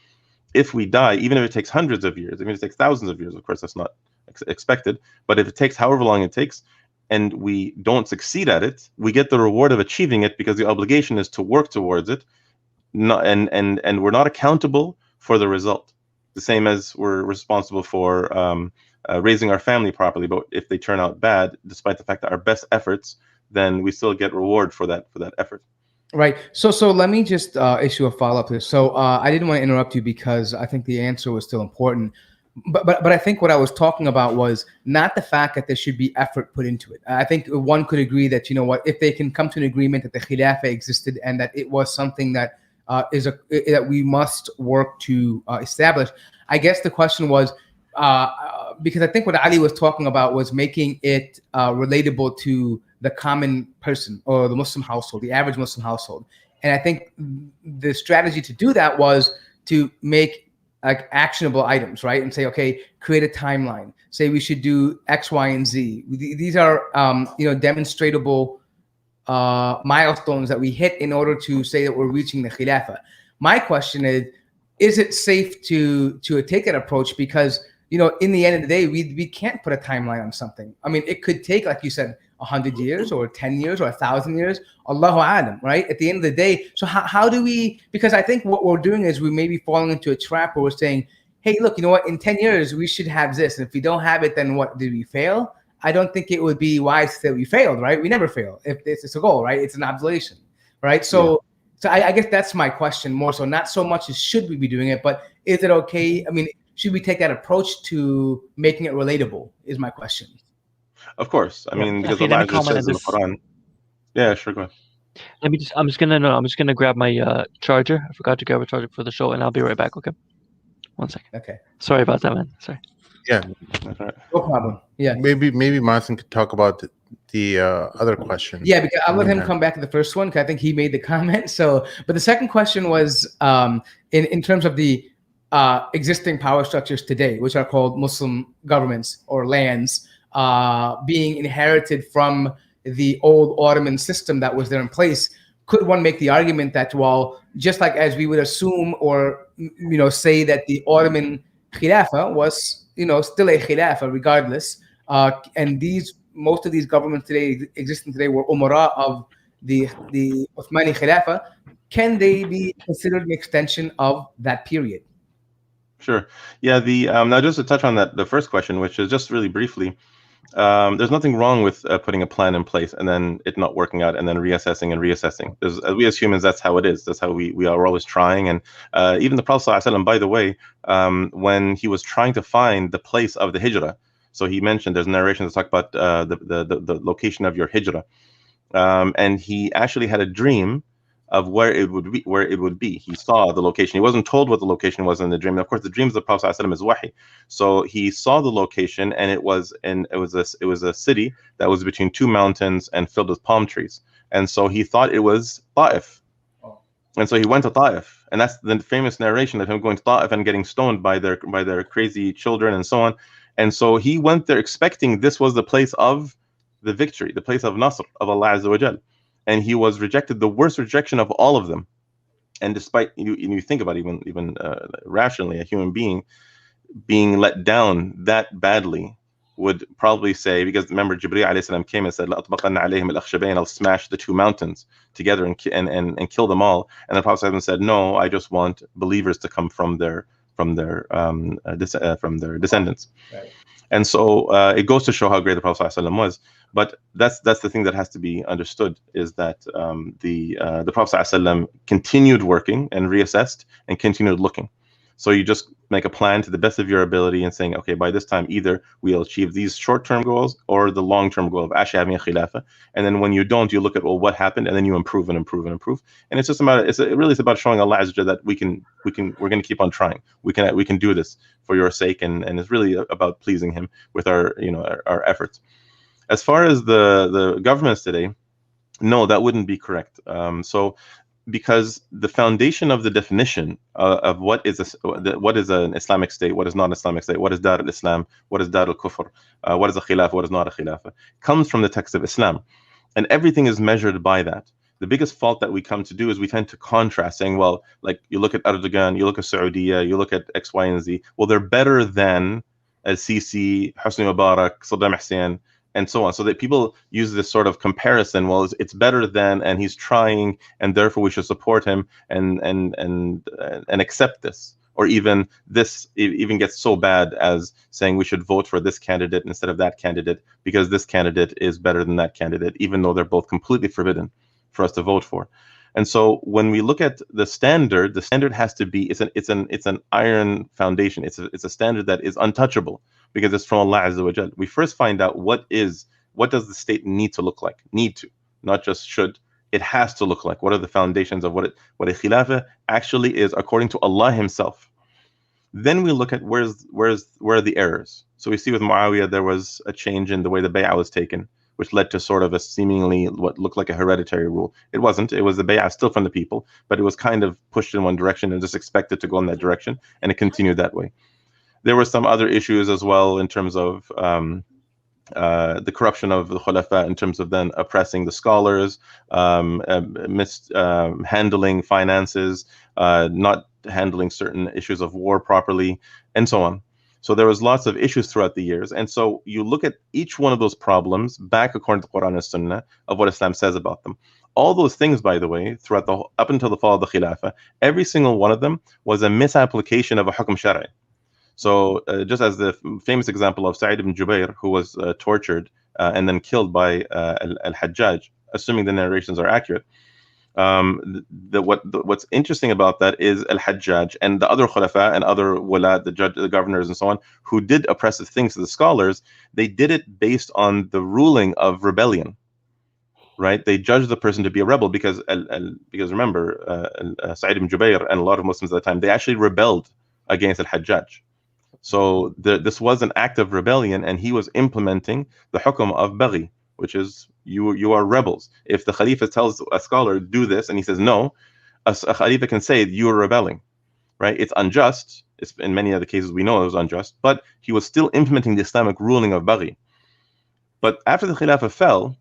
If we die, even if it takes hundreds of years, even if it takes thousands of years, of course that's not expected, but if it takes however long it takes and we don't succeed at it, we get the reward of achieving it, because the obligation is to work towards it, and we're not accountable for the result. The same as we're responsible for raising our family properly, but if they turn out bad, despite the fact that our best efforts, then we still get reward for that effort. Right. So let me just issue a follow-up to this. So I didn't want to interrupt you, because I think the answer was still important. But I think what I was talking about was not the fact that there should be effort put into it. I think one could agree that, if they can come to an agreement that the Khilafah existed and that it was something that that we must work to establish. I guess the question was, because I think what Ali was talking about was making it relatable to the common person or the Muslim household, the average Muslim household. And I think the strategy to do that was to make like actionable items, right? And say, okay, create a timeline. Say we should do X, Y, and Z. These are, demonstrable milestones that we hit in order to say that we're reaching the Khilafah. My question is it safe to take that approach? Because, in the end of the day, we can't put a timeline on something. I mean, it could take, like you said, 100 years or 10 years or 1,000 years, Allahu Alam, right? At the end of the day. So how do we, because I think what we're doing is we may be falling into a trap where we're saying, hey, look, you know what, in 10 years, we should have this. And if we don't have it, then what, did we fail? I don't think it would be wise to say we failed, right? We never fail. If it's a goal, right? It's an observation, right? So I guess that's my question more so, not so much as should we be doing it, but is it okay? I mean, should we take that approach to making it relatable is my question. Of course. I mean, because Okay, Allah just says in the Quran. Yeah, sure, go ahead. I'm just gonna grab my charger. I forgot to grab a charger for the show, and I'll be right back. Okay, 1 second. Okay. Sorry about that, man. Sorry. Yeah, That's right. No problem. Yeah. maybe Mazin could talk about the other question. Yeah, because I'll let him come back to the first one, because I think he made the comment. So, but the second question was in terms of the existing power structures today, which are called Muslim governments or lands, being inherited from the old Ottoman system that was there in place. Could one make the argument that, well, just like as we would assume or say that the Ottoman Khilafah was still a Khilafah regardless, and most of these governments today existing today were umara of the Uthmani Khilafah, can they be considered an extension of that period? Sure. Yeah. Now just to touch on the first question, which is just really briefly, there's nothing wrong with putting a plan in place and then it not working out and then reassessing and reassessing. We as humans, that's how it is. That's how we are always trying. And even the Prophet ﷺ, by the way, when he was trying to find the place of the hijrah, so he mentioned there's narrations that talk about the location of your hijrah, and he actually had a dream of where it would be. He saw the location. He wasn't told what the location was in the dream. And of course, the dreams of the Prophet ﷺ is wahi. So he saw the location, and it was a city that was between two mountains and filled with palm trees. And so he thought it was Ta'if. And so he went to Ta'if, and that's the famous narration of him going to Ta'if and getting stoned by their crazy children and so on. And so he went there expecting this was the place of the victory, the place of Nasr, of Allah Azza wa Jal. And he was rejected, the worst rejection of all of them. And despite you think about even rationally, a human being being let down that badly would probably say, because remember Jibreel alayhi salam came and said, "La'atbaqanna alayhim al-akhshabayn," I'll smash the two mountains together and kill them all. And the Prophet said, "No, I just want believers to come from their descendants." Right. And so it goes to show how great the Prophet ﷺ was. But that's the thing that has to be understood, is that the Prophet ﷺ continued working and reassessed and continued looking. So you just make a plan to the best of your ability and saying, okay, by this time, either we'll achieve these short-term goals or the long-term goal of actually having a khilafah. And then when you don't, you look at, well, what happened? And then you improve and improve and improve. And it's just about, it really is about showing Allah Azza wa Jalla that we're going to keep on trying. We can do this for your sake. And it's really about pleasing Him with our efforts. As far as the governments today, no, that wouldn't be correct. Because the foundation of the definition of what is an Islamic state, what is not an Islamic state, what is Dar al-Islam, what is Dar al-Kufr, what is a Khilafah, what is not a Khilafah, comes from the text of Islam. And everything is measured by that. The biggest fault that we come to do is we tend to contrast, saying, well, like you look at Erdogan, you look at Saudi, you look at X, Y, and Z, well, they're better than al-Sisi, Hosni Mubarak, Saddam Hussein, and so on. So that people use this sort of comparison. Well, it's better than, and he's trying, and therefore we should support him and accept this. Or even this even gets so bad as saying we should vote for this candidate instead of that candidate because this candidate is better than that candidate, even though they're both completely forbidden for us to vote for. And so when we look at the standard has to be, it's an iron foundation. It's a standard that is untouchable because it's from Allah Azza wa Jal. We first find out what does the state need to look like? Need to, not just should. It has to look like. What are the foundations of what a khilafah actually is according to Allah Himself? Then we look at where are the errors. So we see with Muawiyah there was a change in the way the bay'ah was taken, which led to sort of a seemingly what looked like a hereditary rule. It wasn't. It was the bay'ah still from the people, but it was kind of pushed in one direction and just expected to go in that direction, and it continued that way. There were some other issues as well in terms of the corruption of the Khilafah, in terms of then oppressing the scholars, handling finances, not handling certain issues of war properly, and so on. So there was lots of issues throughout the years. And so you look at each one of those problems back according to the Quran and Sunnah of what Islam says about them. All those things, by the way, up until the fall of the Khilafah, every single one of them was a misapplication of a hukm shari. So just as the famous example of Sa'id ibn Jubair, who was tortured and then killed by al-Hajjaj, assuming the narrations are accurate. What's interesting about that is al-Hajjaj and the other khulafa and other wala, the governors and so on, who did oppressive things to the scholars, they did it based on the ruling of rebellion, right? They judged the person to be a rebel because remember, Sa'id ibn Jubair and a lot of Muslims at the time, they actually rebelled against al-Hajjaj. So this was an act of rebellion, and he was implementing the hukum of baghi, which is you are rebels. If the Khalifa tells a scholar, do this, and he says no, a Khalifa can say you are rebelling, right? It's unjust. It's, in many other cases we know it was unjust, but he was still implementing the Islamic ruling of baghi. But after the Khilafah fell,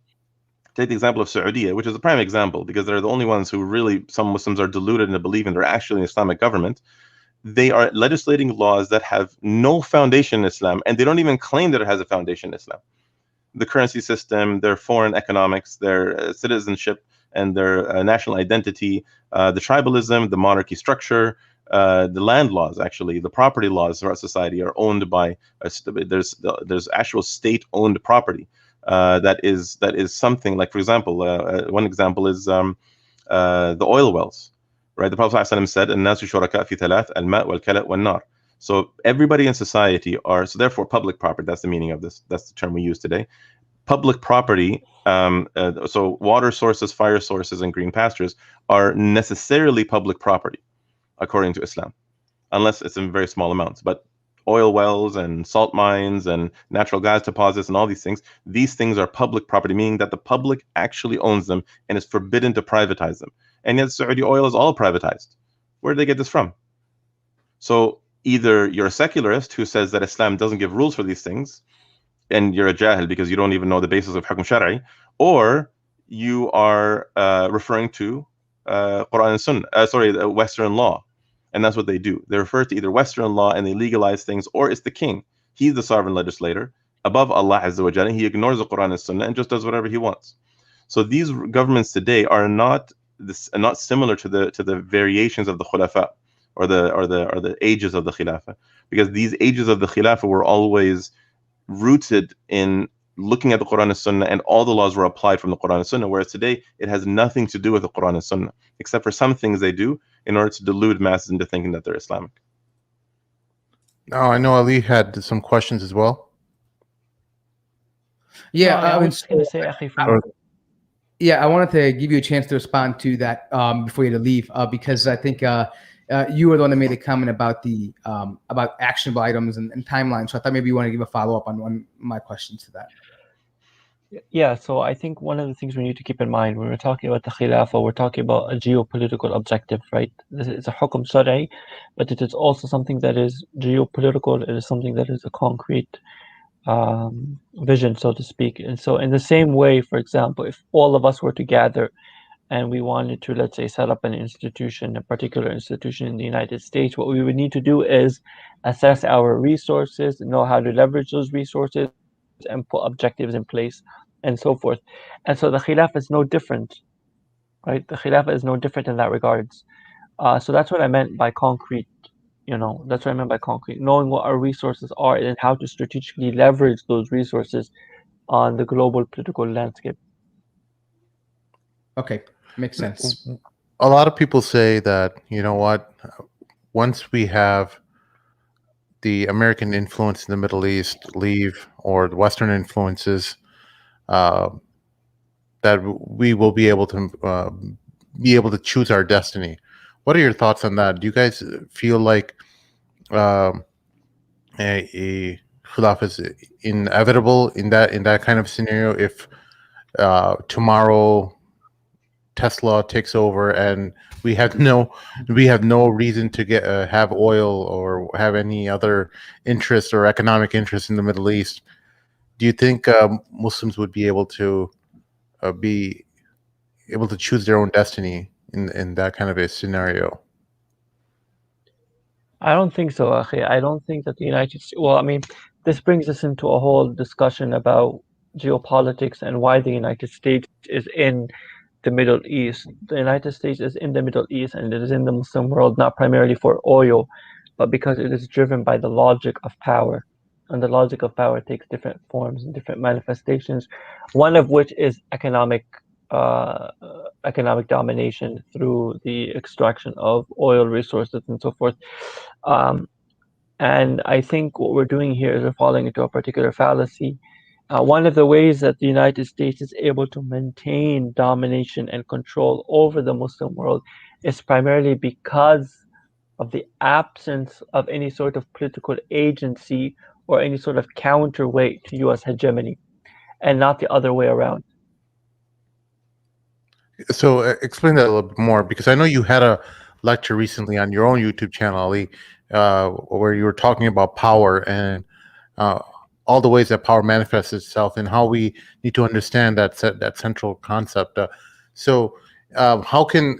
take the example of Saudi, which is a prime example because they're the only ones who really, some Muslims are deluded into believing they're actually an Islamic government. They are legislating laws that have no foundation in Islam, and they don't even claim that it has a foundation in Islam. The currency system, their foreign economics, their citizenship, and their national identity, the tribalism, the monarchy structure, the land laws, actually, the property laws throughout society are owned by, there's actual state-owned property that is something like, for example, one example is the oil wells. Right, the Prophet ﷺ said, "An-nasu shuraka fi thalath, al-ma' wal-kala' wan-nar." So everybody in society are, so therefore public property, that's the meaning of this, that's the term we use today. public property, so water sources, fire sources, and green pastures are necessarily public property, according to Islam, unless it's in very small amounts. But oil wells and salt mines and natural gas deposits and all these things are public property, meaning that the public actually owns them and is forbidden to privatize them. And yet Saudi oil is all privatized. Where did they get this from? So either you're a secularist who says that Islam doesn't give rules for these things, and you're a jahil because you don't even know the basis of hukm shar'i, or you are referring to Quran and Sunnah, Western law. And that's what they do. They refer to either Western law and they legalize things, or it's the king. He's the sovereign legislator above Allah Azza wa Jalla. He ignores the Quran and Sunnah and just does whatever he wants. So these governments today are not similar to the variations of the Khilafah or the ages of the Khilafah, because these ages of the Khilafah were always rooted in looking at the Quran and Sunnah, and all the laws were applied from the Quran and Sunnah, whereas today it has nothing to do with the Quran and Sunnah, except for some things they do in order to delude masses into thinking that they're Islamic. Now, I know Ali had some questions as well. Yeah, I was just going to say, Akhi, I wanted to give you a chance to respond to that before you had to leave, because I think you were the one that made a comment about the about actionable items and timelines. So I thought maybe you want to give a follow up on my questions to that. Yeah, so I think one of the things we need to keep in mind when we're talking about the Khilafah, we're talking about a geopolitical objective, right? This is a hukm shar'i, but it is also something that is geopolitical. It is something that is a concrete vision, so to speak. And so in the same way, for example, if all of us were to gather and we wanted to, let's say, set up an institution, a particular institution in the United States, what we would need to do is assess our resources, know how to leverage those resources, and put objectives in place, and so forth. And so the Khilafah is no different, right? The Khilafah is no different in that regards. So that's what I meant by concrete. That's what I meant by concrete. Knowing what our resources are and how to strategically leverage those resources on the global political landscape. Okay, makes sense. A lot of people say that, you know what, once we have the American influence in the Middle East leave, or the Western influences, that we will be able to choose our destiny. What are your thoughts on that? Do you guys feel like a khilaf is inevitable in that kind of scenario? If tomorrow Tesla takes over and we have no reason to have oil or have any other interest or economic interest in the Middle East, do you think Muslims would be able to choose their own destiny in that kind of a scenario? I don't think so, Akhi. I don't think that the United States. Well, I mean, this brings us into a whole discussion about geopolitics and why the United States is in the Middle East. The United States is in the Middle East, and it is in the Muslim world not primarily for oil, but because it is driven by the logic of power. And the logic of power takes different forms and different manifestations, one of which is economic domination through the extraction of oil resources and so forth. And I think what we're doing here is we're falling into a particular fallacy. One of the ways that the United States is able to maintain domination and control over the Muslim world is primarily because of the absence of any sort of political agency or any sort of counterweight to U.S. hegemony, and not the other way around. So explain that a little bit more, because I know you had a lecture recently on your own YouTube channel, Ali, where you were talking about power and all the ways that power manifests itself and how we need to understand that central concept. So how can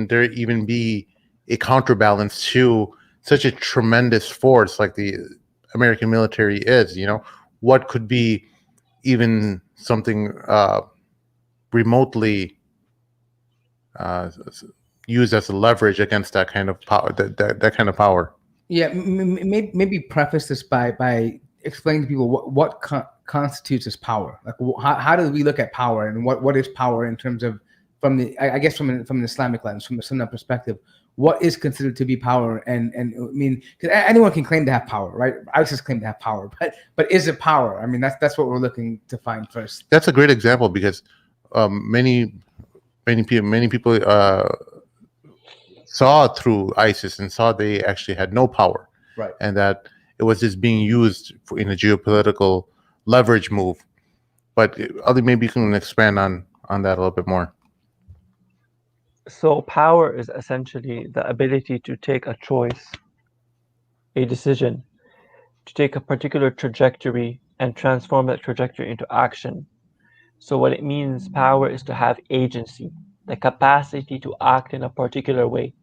there even be a counterbalance to such a tremendous force like the American military is? What could be even something remotely used as a leverage against that kind of power? That kind of power. Yeah, maybe preface this by explaining to people what constitutes as power. Like, how do we look at power, and what is power in terms of from an Islamic lens, from a Sunnah perspective? what is considered to be power, and I mean, because anyone can claim to have power, right? ISIS claim to have power, but is it power? I mean, that's what we're looking to find first. That's a great example because many people saw through ISIS and saw they actually had no power, Right. and that it was just being used in a geopolitical leverage move. But Ali, maybe you can expand on that a little bit more. So power is essentially the ability to take a choice, a decision, to take a particular trajectory and transform that trajectory into action. So what it means, power is to have agency, the capacity to act in a particular way,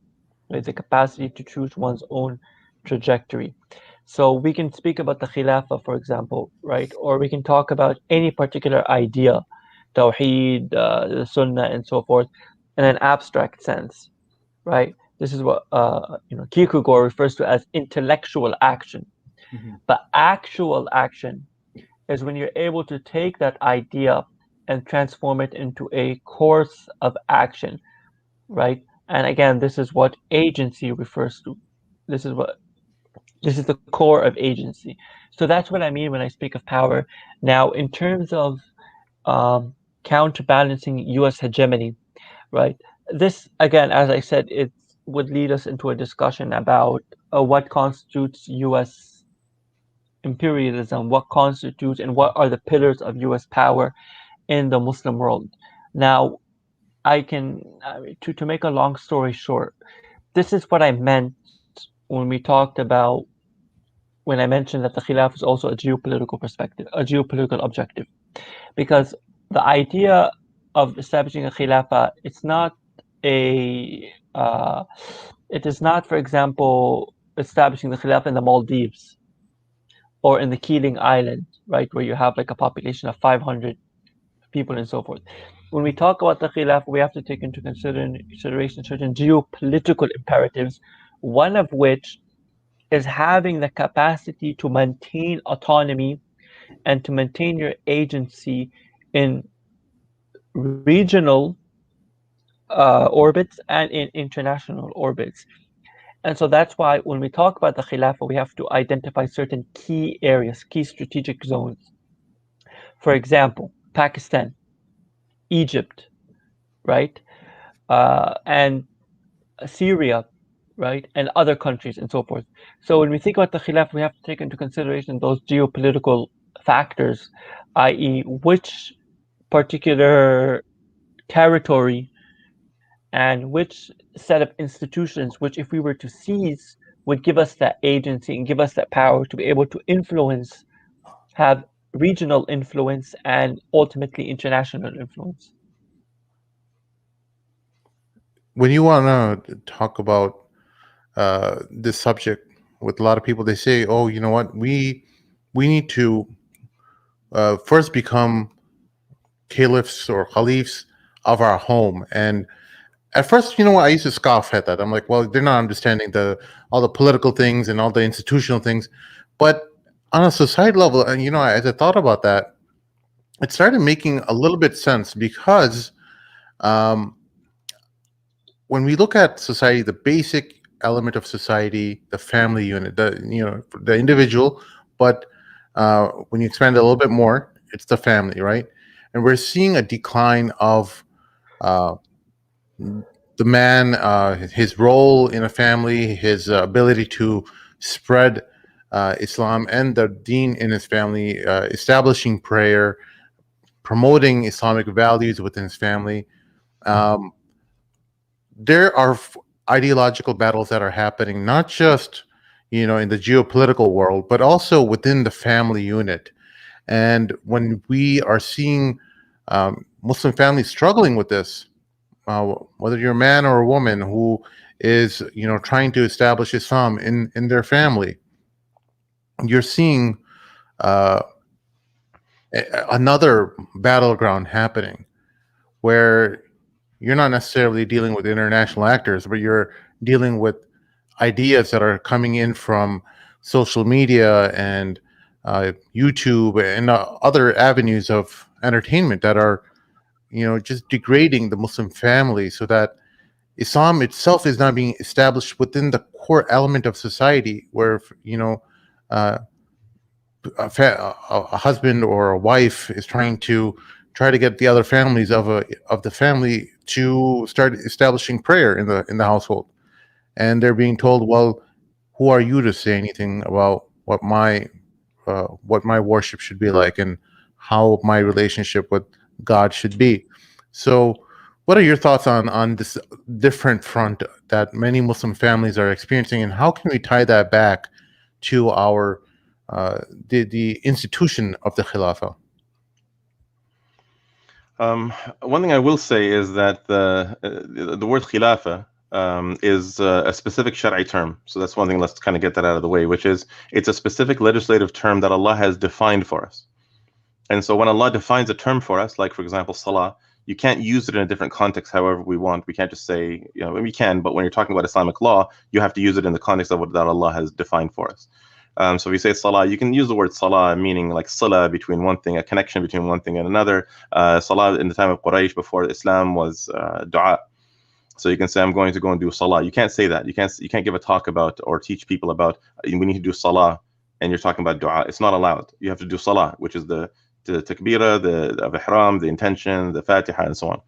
right? The capacity to choose one's own trajectory. So we can speak about the Khilafah, for example, right? Or we can talk about any particular idea, Tawheed, the Sunnah, and so forth, in an abstract sense, right? This is what Kierkegaard refers to as intellectual action. But actual action is when you're able to take that idea and transform it into a course of action, right? And again, this is what agency refers to. This is the core of agency. So that's what I mean when I speak of power. Now, in terms of counterbalancing U.S. hegemony, right? This, again, as I said, it would lead us into a discussion about what constitutes U.S. imperialism, what constitutes and what are the pillars of U.S. power in the Muslim world. Now, to make a long story short, this is what I meant when I mentioned that the Khilafah is also a geopolitical perspective, a geopolitical objective, because the idea of establishing a Khilafah, it is not, for example, establishing the Khilafah in the Maldives or in the Keeling Island, right, where you have like a population of 500 people and so forth. When we talk about the Khilafah, we have to take into consideration certain geopolitical imperatives, one of which is having the capacity to maintain autonomy and to maintain your agency in regional orbits and in international orbits. And so that's why when we talk about the Khilafah, we have to identify certain key areas, key strategic zones. For example, Pakistan, Egypt, right? And Syria, right? And other countries and so forth. So when we think about the Khilafah, we have to take into consideration those geopolitical factors, i.e., which particular territory and which set of institutions, which if we were to seize, would give us that agency and give us that power to be able to influence, have regional influence, and ultimately international influence. When you want to talk about this subject with a lot of people, they say, "Oh, you know what? We need to first become caliphs or caliphs of our home." And at first, you know what, I used to scoff at that. I'm like, well, they're not understanding all the political things and all the institutional things. But on a society level, and as I thought about that, it started making a little bit sense because when we look at society, the basic element of society, the family unit, the individual, but when you expand it a little bit more, it's the family, right? And we're seeing a decline of the man, his role in a family, his ability to spread Islam and the deen in his family, establishing prayer, promoting Islamic values within his family. There are ideological battles that are happening, not just in the geopolitical world, but also within the family unit. And when we are seeing Muslim families struggling with this, whether you're a man or a woman who is trying to establish Islam in their family, you're seeing another battleground happening where you're not necessarily dealing with international actors, but you're dealing with ideas that are coming in from social media and YouTube and other avenues of entertainment that are just degrading the Muslim family, so that Islam itself is not being established within the core element of society, where uh, a husband or a wife is try to get the other families of the family to start establishing prayer in the household, and they're being told, well, who are you to say anything about what my worship should be like and how my relationship with God should be? So, what are your thoughts on this different front that many Muslim families are experiencing, and how can we tie that back to our the institution of the Khilafah? One thing I will say is that the word Khilafah is a specific Shari'i term. So that's one thing, let's kind of get that out of the way, which is it's a specific legislative term that Allah has defined for us. And so when Allah defines a term for us, like for example, Salah, you can't use it in a different context however we want. We can't just say, we can, but when you're talking about Islamic law, you have to use it in the context of what that Allah has defined for us. So if you say salah, you can use the word salah, meaning like salah between one thing, a connection between one thing and another. Salah in the time of Quraysh before Islam was dua. So you can say, I'm going to go and do salah. You can't say that. You can't give a talk about or teach people about we need to do salah, and you're talking about dua. It's not allowed. You have to do salah, which is the takbirah, the ihram, the intention, the fatiha, and so on.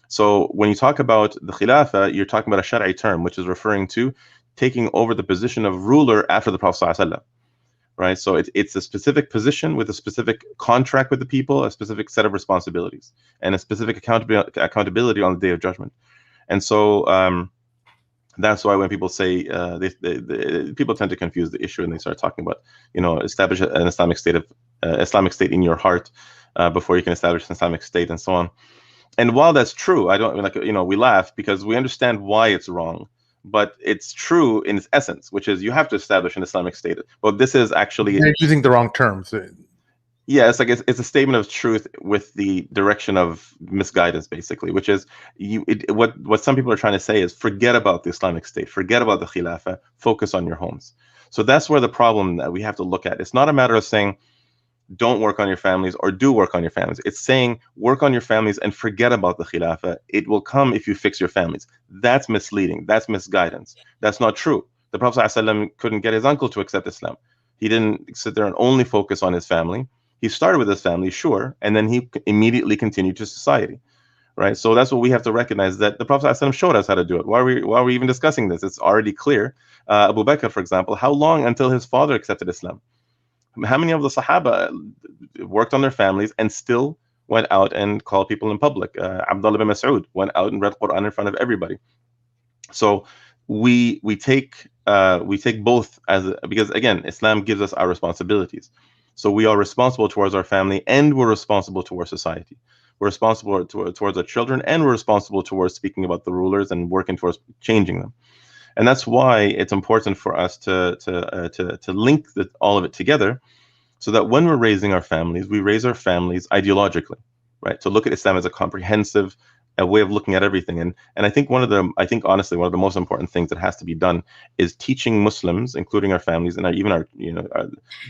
So when you talk about the khilafah, you're talking about a Shari'i term, which is referring to taking over the position of ruler after the Prophet ﷺ, right? So it's a specific position with a specific contract with the people, a specific set of responsibilities, and a specific accountability on the Day of Judgment. And so that's why when people say people tend to confuse the issue and they start talking about establish an Islamic state in your heart before you can establish an Islamic state and so on. And while that's true, I don't we laugh because we understand why it's wrong. But it's true in its essence, which is you have to establish an Islamic state. But this is actually they're using the wrong terms. Yeah, it's a statement of truth with the direction of misguidance, basically, which is what some people are trying to say is forget about the Islamic State, forget about the Khilafah, focus on your homes. So that's where the problem that we have to look at. It's not a matter of saying don't work on your families or do work on your families. It's saying work on your families and forget about the Khilafah. It will come if you fix your families. That's misleading. That's misguidance. That's not true. The Prophet ﷺ couldn't get his uncle to accept Islam. He didn't sit there and only focus on his family. He started with his family, sure, and then he immediately continued to society, right? So that's what we have to recognize, that the Prophet ﷺ showed us how to do it. Why are we even discussing this? It's already clear. Abu Bakr, for example, how long until his father accepted Islam? How many of the Sahaba worked on their families and still went out and called people in public? Abdul bin Mas'ud went out and read Quran in front of everybody. So we take both because again, Islam gives us our responsibilities. So we are responsible towards our family and we're responsible towards society. We're responsible towards our children and we're responsible towards speaking about the rulers and working towards changing them. And that's why it's important for us to link all of it together, so that when we're raising our families, we raise our families ideologically, right? To look at Islam as a comprehensive way of looking at everything. And I think honestly one of the most important things that has to be done is teaching Muslims, including our families and even our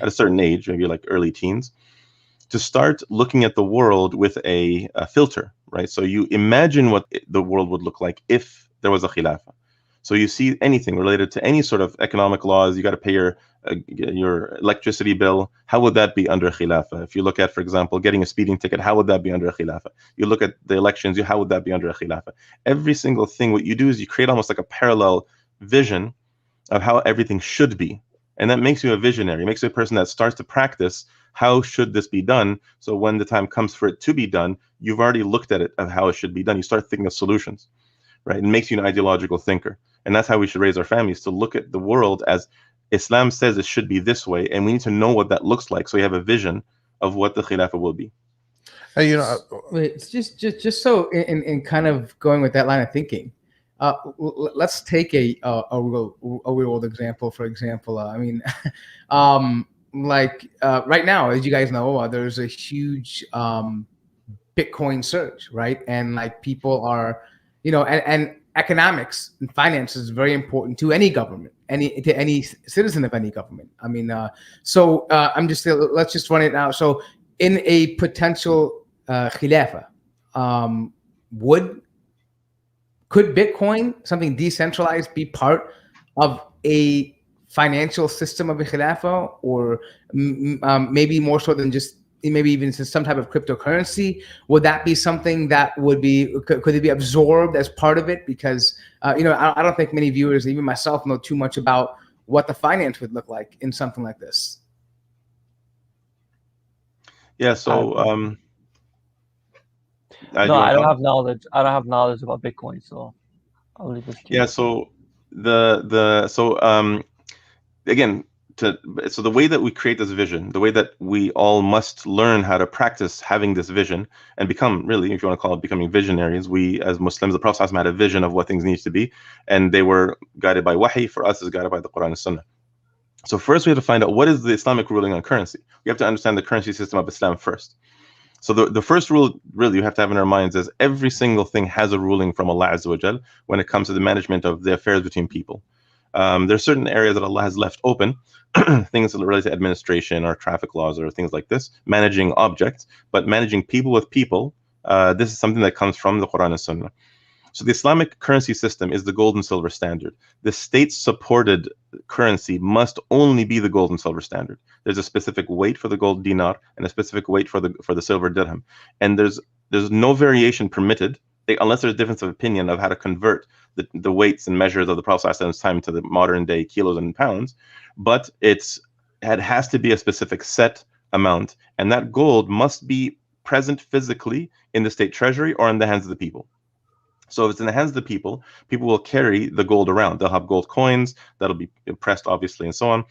at a certain age, maybe like early teens, to start looking at the world with a filter, right? So you imagine what the world would look like if there was a khilafah. So you see anything related to any sort of economic laws, you got to pay your electricity bill. How would that be under khilafah? If you look at, for example, getting a speeding ticket, how would that be under a khilafah? You look at the elections, how would that be under a khilafah? Every single thing, what you do is you create almost like a parallel vision of how everything should be. And that makes you a visionary, makes you a person that starts to practice how should this be done. So when the time comes for it to be done, you've already looked at it of how it should be done. You start thinking of solutions, right? It makes you an ideological thinker. And that's how we should raise our families, to look at the world as Islam says it should be this way. And we need to know what that looks like, so you have a vision of what the Khilafah will be. Wait, it's just so in kind of going with that line of thinking, let's take a real world example. For example, right now, as you guys know, there's a huge Bitcoin surge, right? And like people are, and economics and finance is very important to any government, to any citizen of any government. Let's just run it now. So in a potential khilafah, would Could Bitcoin, something decentralized, be part of a financial system of a Khilafah, or maybe more so than just maybe even some type of cryptocurrency? Would that be something that would be, could it be absorbed as part of it? Because I don't think many viewers, even myself, know too much about what the finance would look like in something like this. Yeah. So no, I don't have knowledge. I don't have knowledge about Bitcoin, so I'll leave this to you. Yeah. So again, so the way that we create this vision, the way that we all must learn how to practice having this vision and become, really, if you want to call it becoming visionaries, we as Muslims, the Prophet had a vision of what things need to be, and they were guided by wahi. For us, is guided by the Quran and Sunnah. So first we have to find out what is the Islamic ruling on currency. We have to understand the currency system of Islam first. So the first rule really you have to have in our minds is every single thing has a ruling from Allah Azza wa Jal when it comes to the management of the affairs between people. There are certain areas that Allah has left open, things related to administration or traffic laws or things like this, managing objects, but managing people with people, this is something that comes from the Quran and Sunnah. So the Islamic currency system is the gold and silver standard. The state-supported currency must only be the gold and silver standard. There's a specific weight for the gold dinar and a specific weight for the silver dirham, and there's no variation permitted unless there's a difference of opinion of how to convert the weights and measures of the Prophet's time to the modern day kilos and pounds. But it has to be a specific set amount, and that gold must be present physically in the state treasury or in the hands of the people. So if it's in the hands of the people will carry the gold around. They'll have gold coins that'll be pressed, obviously, and so on,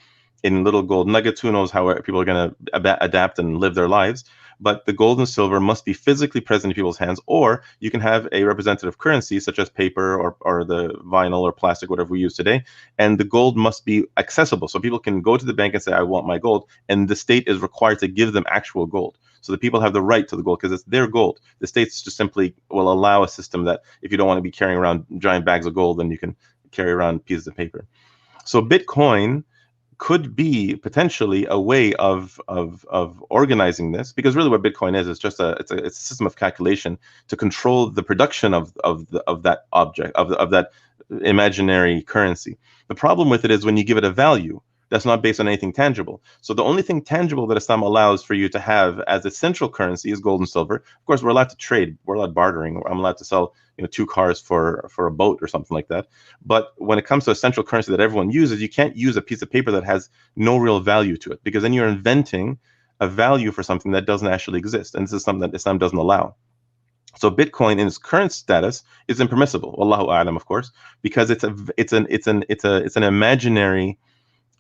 in little gold nuggets. Who knows how people are going to adapt and live their lives. But the gold and silver must be physically present in people's hands, or you can have a representative currency such as paper or the vinyl or plastic, whatever we use today, and the gold must be accessible. So people can go to the bank and say, I want my gold, and the state is required to give them actual gold. So the people have the right to the gold because it's their gold. The states just simply will allow a system that if you don't want to be carrying around giant bags of gold, then you can carry around pieces of paper. So Bitcoin could be potentially a way of organizing this, because really what Bitcoin is just it's a system of calculation to control the production of that object, of that imaginary currency. The problem with it is when you give it a value that's not based on anything tangible. So the only thing tangible that Islam allows for you to have as a central currency is gold and silver. Of course, we're allowed to trade, we're allowed bartering. I'm allowed to sell 2 cars for a boat or something like that. But when it comes to a central currency that everyone uses, you can't use a piece of paper that has no real value to it, because then you're inventing a value for something that doesn't actually exist. And this is something that Islam doesn't allow. So Bitcoin in its current status is impermissible. Wallahu a'lam, of course, because it's an imaginary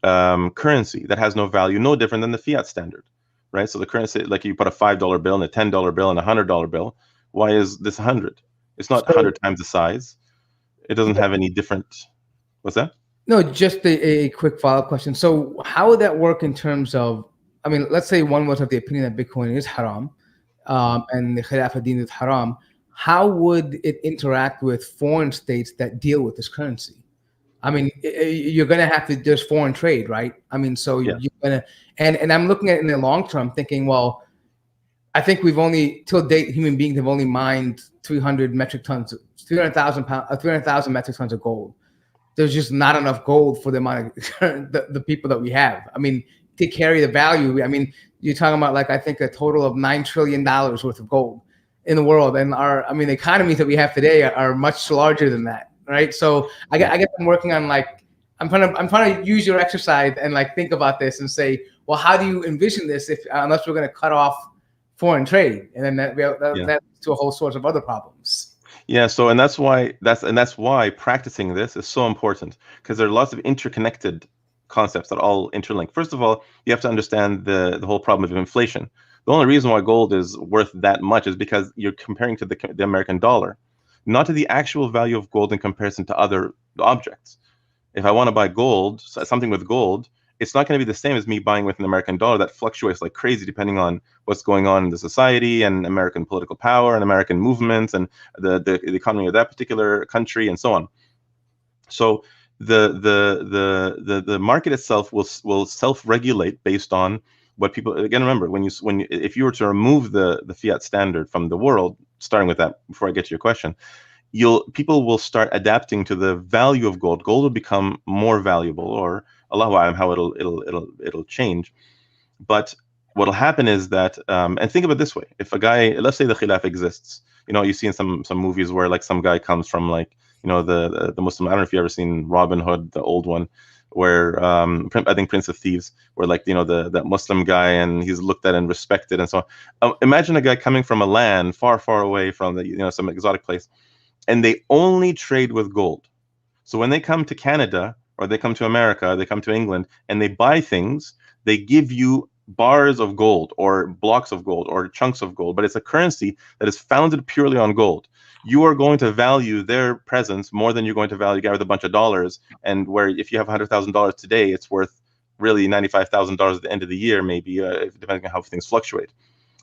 currency that has no value, no different than the fiat standard, right? So the currency, like you put a $5 bill and a $10 bill and a $100 bill. Why is this 100? It's not 100 times the size. It doesn't have any different. What's that? No, just a quick follow-up question. So how would that work in terms of, I mean, let's say one was of the opinion that Bitcoin is haram, and the Khilafah deen is haram. How would it interact with foreign states that deal with this currency? I mean, you're going to have to, there's foreign trade, right? I mean, so yeah. You're going to, and I'm looking at it in the long term thinking, well, I think we've only, till date, human beings have only mined 300,000 metric tons of gold. There's just not enough gold for the amount of the people that we have. I mean, to carry the value, I mean, you're talking about like, I think a total of $9 trillion worth of gold in the world. And the economies that we have today are much larger than that. Right. So I guess I'm working on like, I'm trying to use your exercise and like think about this and say, well, how do you envision this unless we're going to cut off foreign trade? And then that leads to a whole source of other problems. Yeah. So, and that's why practicing this is so important, because there are lots of interconnected concepts that all interlink. First of all, you have to understand the whole problem of inflation. The only reason why gold is worth that much is because you're comparing to the American dollar, not to the actual value of gold in comparison to other objects. If I want to buy gold, something with gold, it's not going to be the same as me buying with an American dollar that fluctuates like crazy depending on what's going on in the society and American political power and American movements and the economy of that particular country and so on. So the market itself will self-regulate based on what people, again, remember, if you were to remove the fiat standard from the world, starting with that before I get to your question, people will start adapting to the value of gold. Gold will become more valuable, or Allahu A'lam how it'll change. But what'll happen is that, and think of it this way: if a guy, let's say the Khilafah exists, you see in some movies where like some guy comes from like the Muslim. I don't know if you ever seen Robin Hood, the old one, where I think Prince of Thieves, where like that Muslim guy, and he's looked at and respected and so on. Imagine a guy coming from a land far, far away from the some exotic place, and they only trade with gold. So when they come to Canada, or they come to America, they come to England, and they buy things, they give you bars of gold or blocks of gold or chunks of gold, but it's a currency that is founded purely on gold. You are going to value their presence more than you're going to value a guy with a bunch of dollars. And where if you have $100,000 today, it's worth really $95,000 at the end of the year, maybe, depending on how things fluctuate.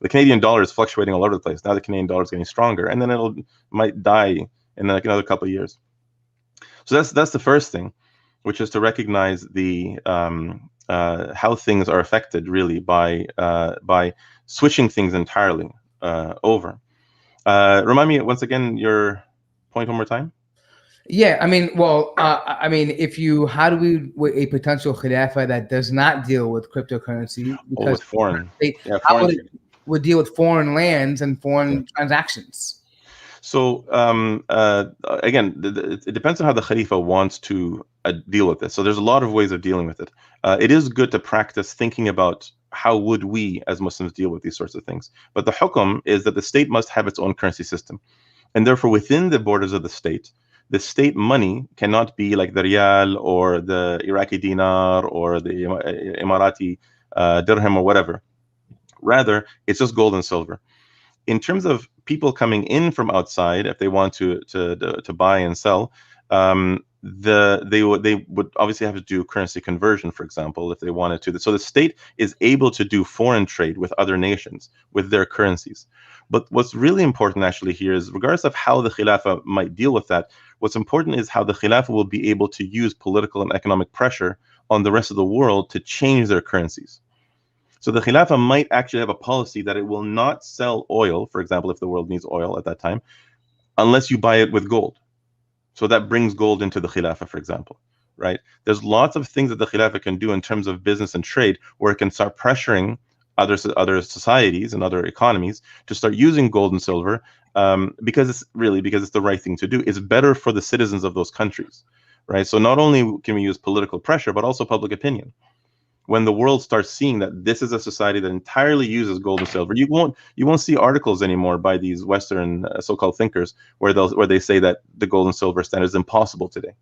The Canadian dollar is fluctuating all over the place. Now the Canadian dollar is getting stronger, and then might die in like another couple of years. So that's the first thing, which is to recognize the how things are affected really by switching things entirely over. Remind me once again your point one more time. Yeah, I mean, well, how do we with a potential Khilafah that does not deal with cryptocurrency? Or with foreign, how would deal with foreign lands and foreign transactions? So again, it depends on how the Khalifa wants to deal with this. So there's a lot of ways of dealing with it. It is good to practice thinking about how would we as Muslims deal with these sorts of things. But the hukum is that the state must have its own currency system. And therefore, within the borders of the state money cannot be like the riyal or the Iraqi dinar or the Emirati dirham or whatever. Rather, it's just gold and silver. In terms of people coming in from outside, if they want to buy and sell, they would obviously have to do currency conversion, for example, if they wanted to. So the state is able to do foreign trade with other nations with their currencies. But what's really important actually here is, regardless of how the Khilafah might deal with that, what's important is how the Khilafah will be able to use political and economic pressure on the rest of the world to change their currencies. So the Khilafah might actually have a policy that it will not sell oil, for example, if the world needs oil at that time, unless you buy it with gold. So that brings gold into the Khilafah, for example, right? There's lots of things that the Khilafah can do in terms of business and trade, where it can start pressuring other societies and other economies to start using gold and silver, because it's the right thing to do. It's better for the citizens of those countries, right? So not only can we use political pressure, but also public opinion. When the world starts seeing that this is a society that entirely uses gold and silver, you won't see articles anymore by these Western so-called thinkers where they say that the gold and silver standard is impossible today,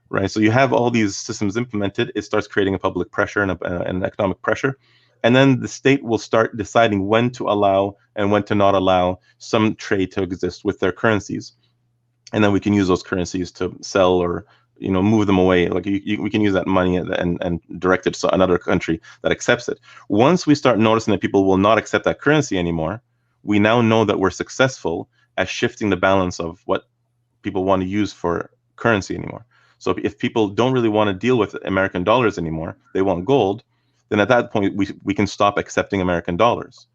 right? So you have all these systems implemented. It starts creating a public pressure and an economic pressure, and then the state will start deciding when to allow and when to not allow some trade to exist with their currencies, and then we can use those currencies to sell or move them away. Like we can use that money and direct it to another country that accepts it. Once we start noticing that people will not accept that currency anymore, we now know that we're successful at shifting the balance of what people want to use for currency anymore. So if people don't really want to deal with American dollars anymore, they want gold, then at that point we can stop accepting American dollars.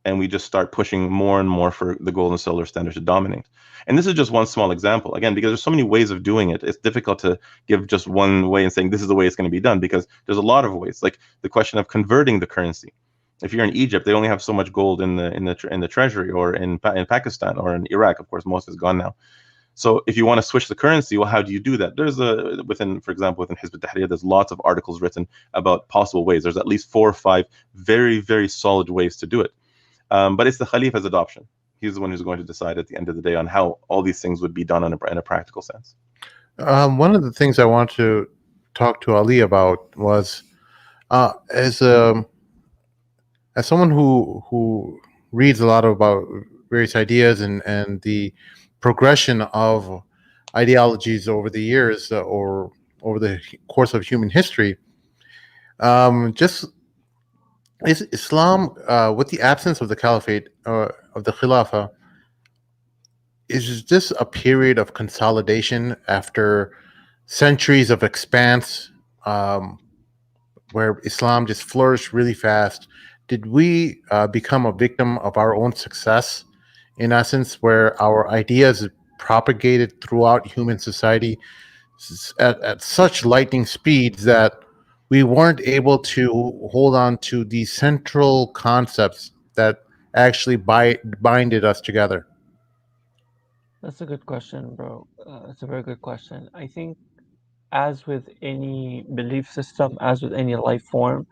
And we just start pushing more and more for the gold and silver standard to dominate. And this is just one small example. Again, because there's so many ways of doing it, it's difficult to give just one way and saying this is the way it's going to be done, because there's a lot of ways. Like the question of converting the currency. If you're in Egypt, they only have so much gold in the treasury, or in Pakistan or in Iraq. Of course, most is gone now. So if you want to switch the currency, well, how do you do that? There's for example, within Hizb ut-Tahrir, there's lots of articles written about possible ways. There's at least 4 or 5 very, very solid ways to do it. But it's the Khalifa's adoption. He's the one who's going to decide at the end of the day on how all these things would be done in a practical sense. One of the things I want to talk to Ali about was, as someone who reads a lot about various ideas and the progression of ideologies over the years, or over the course of human history, just is Islam, with the absence of the Caliphate, of the Khilafah, is this a period of consolidation after centuries of expanse, where Islam just flourished really fast? Did we become a victim of our own success, in essence, where our ideas propagated throughout human society at such lightning speeds that we weren't able to hold on to the central concepts that actually binded us together? That's a good question, bro. It's a very good question. I think, as with any belief system, as with any life form,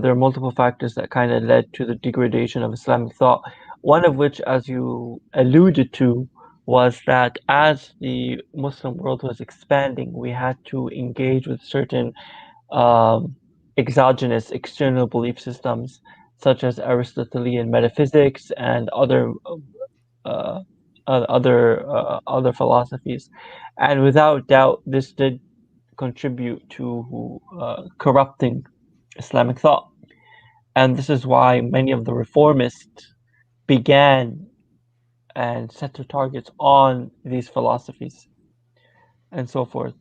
there are multiple factors that kind of led to the degradation of Islamic thought. One of which, as you alluded to, was that as the Muslim world was expanding, we had to engage with certain exogenous, external belief systems, such as Aristotelian metaphysics and uh, other philosophies, and without doubt, this did contribute to corrupting Islamic thought. And this is why many of the reformists began and set their targets on these philosophies and so forth.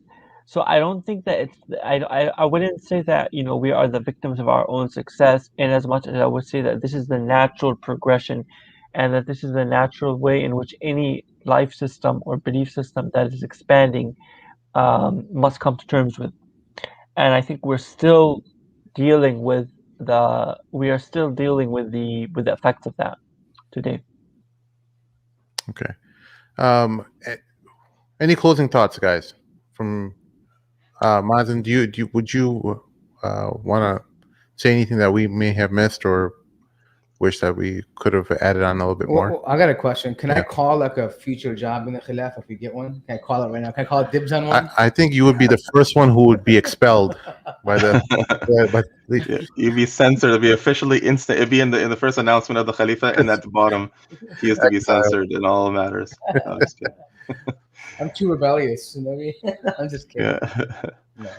So I don't think that I wouldn't say that, we are the victims of our own success, in as much as I would say that this is the natural progression, and that this is the natural way in which any life system or belief system that is expanding must come to terms with. And I think we're still dealing with the effects of that today. Okay. Any closing thoughts, guys? From Mazin, would you want to say anything that we may have missed, or wish that we could have added on a little bit more? Well, I got a question. Can I Yeah. call like a future job in the Khilafah if we get one? Can I call it right now? Can I call it dibs on one? I think you would be the first one who would be expelled by the. Yeah, you'd be censored. It'd be officially instant. It'd be in the first announcement of the Khalifa, and at the bottom, he is to be censored in all matters. No, just kidding. I'm too rebellious. You know what I mean? I'm just kidding. Yeah. No.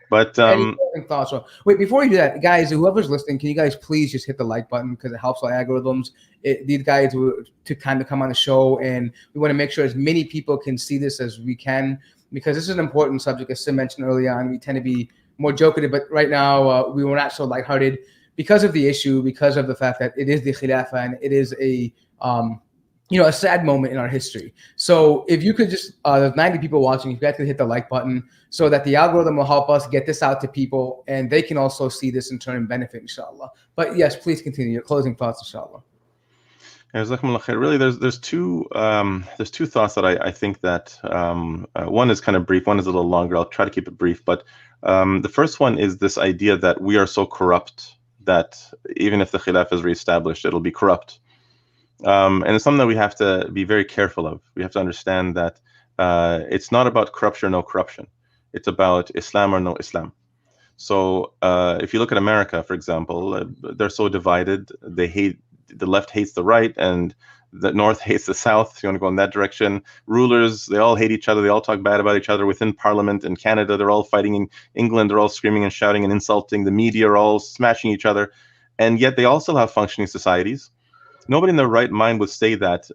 But Any closing thoughts? So, wait, before you do that, guys, whoever's listening, can you guys please just hit the like button, because it helps our algorithms. These guys to kind of come on the show, and we want to make sure as many people can see this as we can, because this is an important subject. As Sim mentioned early on, we tend to be more joking, but right now we were not so lighthearted because of the issue, because of the fact that it is the Khilafah and it is a sad moment in our history. So if you could just, there's 90 people watching, if you guys could hit the like button so that the algorithm will help us get this out to people, and they can also see this in turn and benefit, inshallah. But yes, please continue your closing thoughts, inshallah. Really, there's two thoughts that I think that one is kind of brief, one is a little longer. I'll try to keep it brief, but the first one is this idea that we are so corrupt that even if the Khilafah is reestablished, it'll be corrupt. And it's something that we have to be very careful of. We have to understand that it's not about corruption or no corruption. It's about Islam or no Islam. So if you look at America, for example, they're so divided. The left hates the right, and the North hates the South. If you want to go in that direction, rulers, they all hate each other. They all talk bad about each other within Parliament. In Canada, they're all fighting. In England, they're all screaming and shouting and insulting. The media are all smashing each other. And yet they all still have functioning societies. Nobody in their right mind would say that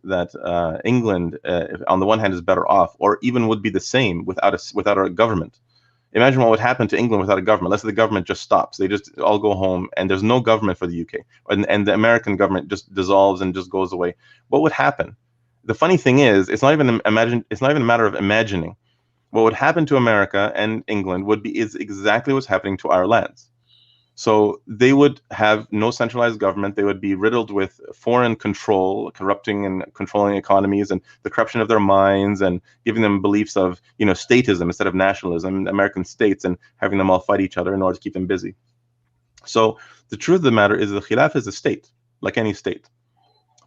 England, on the one hand, is better off, or even would be the same without a government. Imagine what would happen to England without a government. Let's say the government just stops. They just all go home, and there's no government for the UK, and the American government just dissolves and just goes away. What would happen? The funny thing is, it's not even a matter of imagining. What would happen to America and England is exactly what's happening to our lands. So they would have no centralized government. They would be riddled with foreign control, corrupting and controlling economies, and the corruption of their minds, and giving them beliefs of statism instead of nationalism, American states, and having them all fight each other in order to keep them busy. So the truth of the matter is the Khilafah is a state, like any state.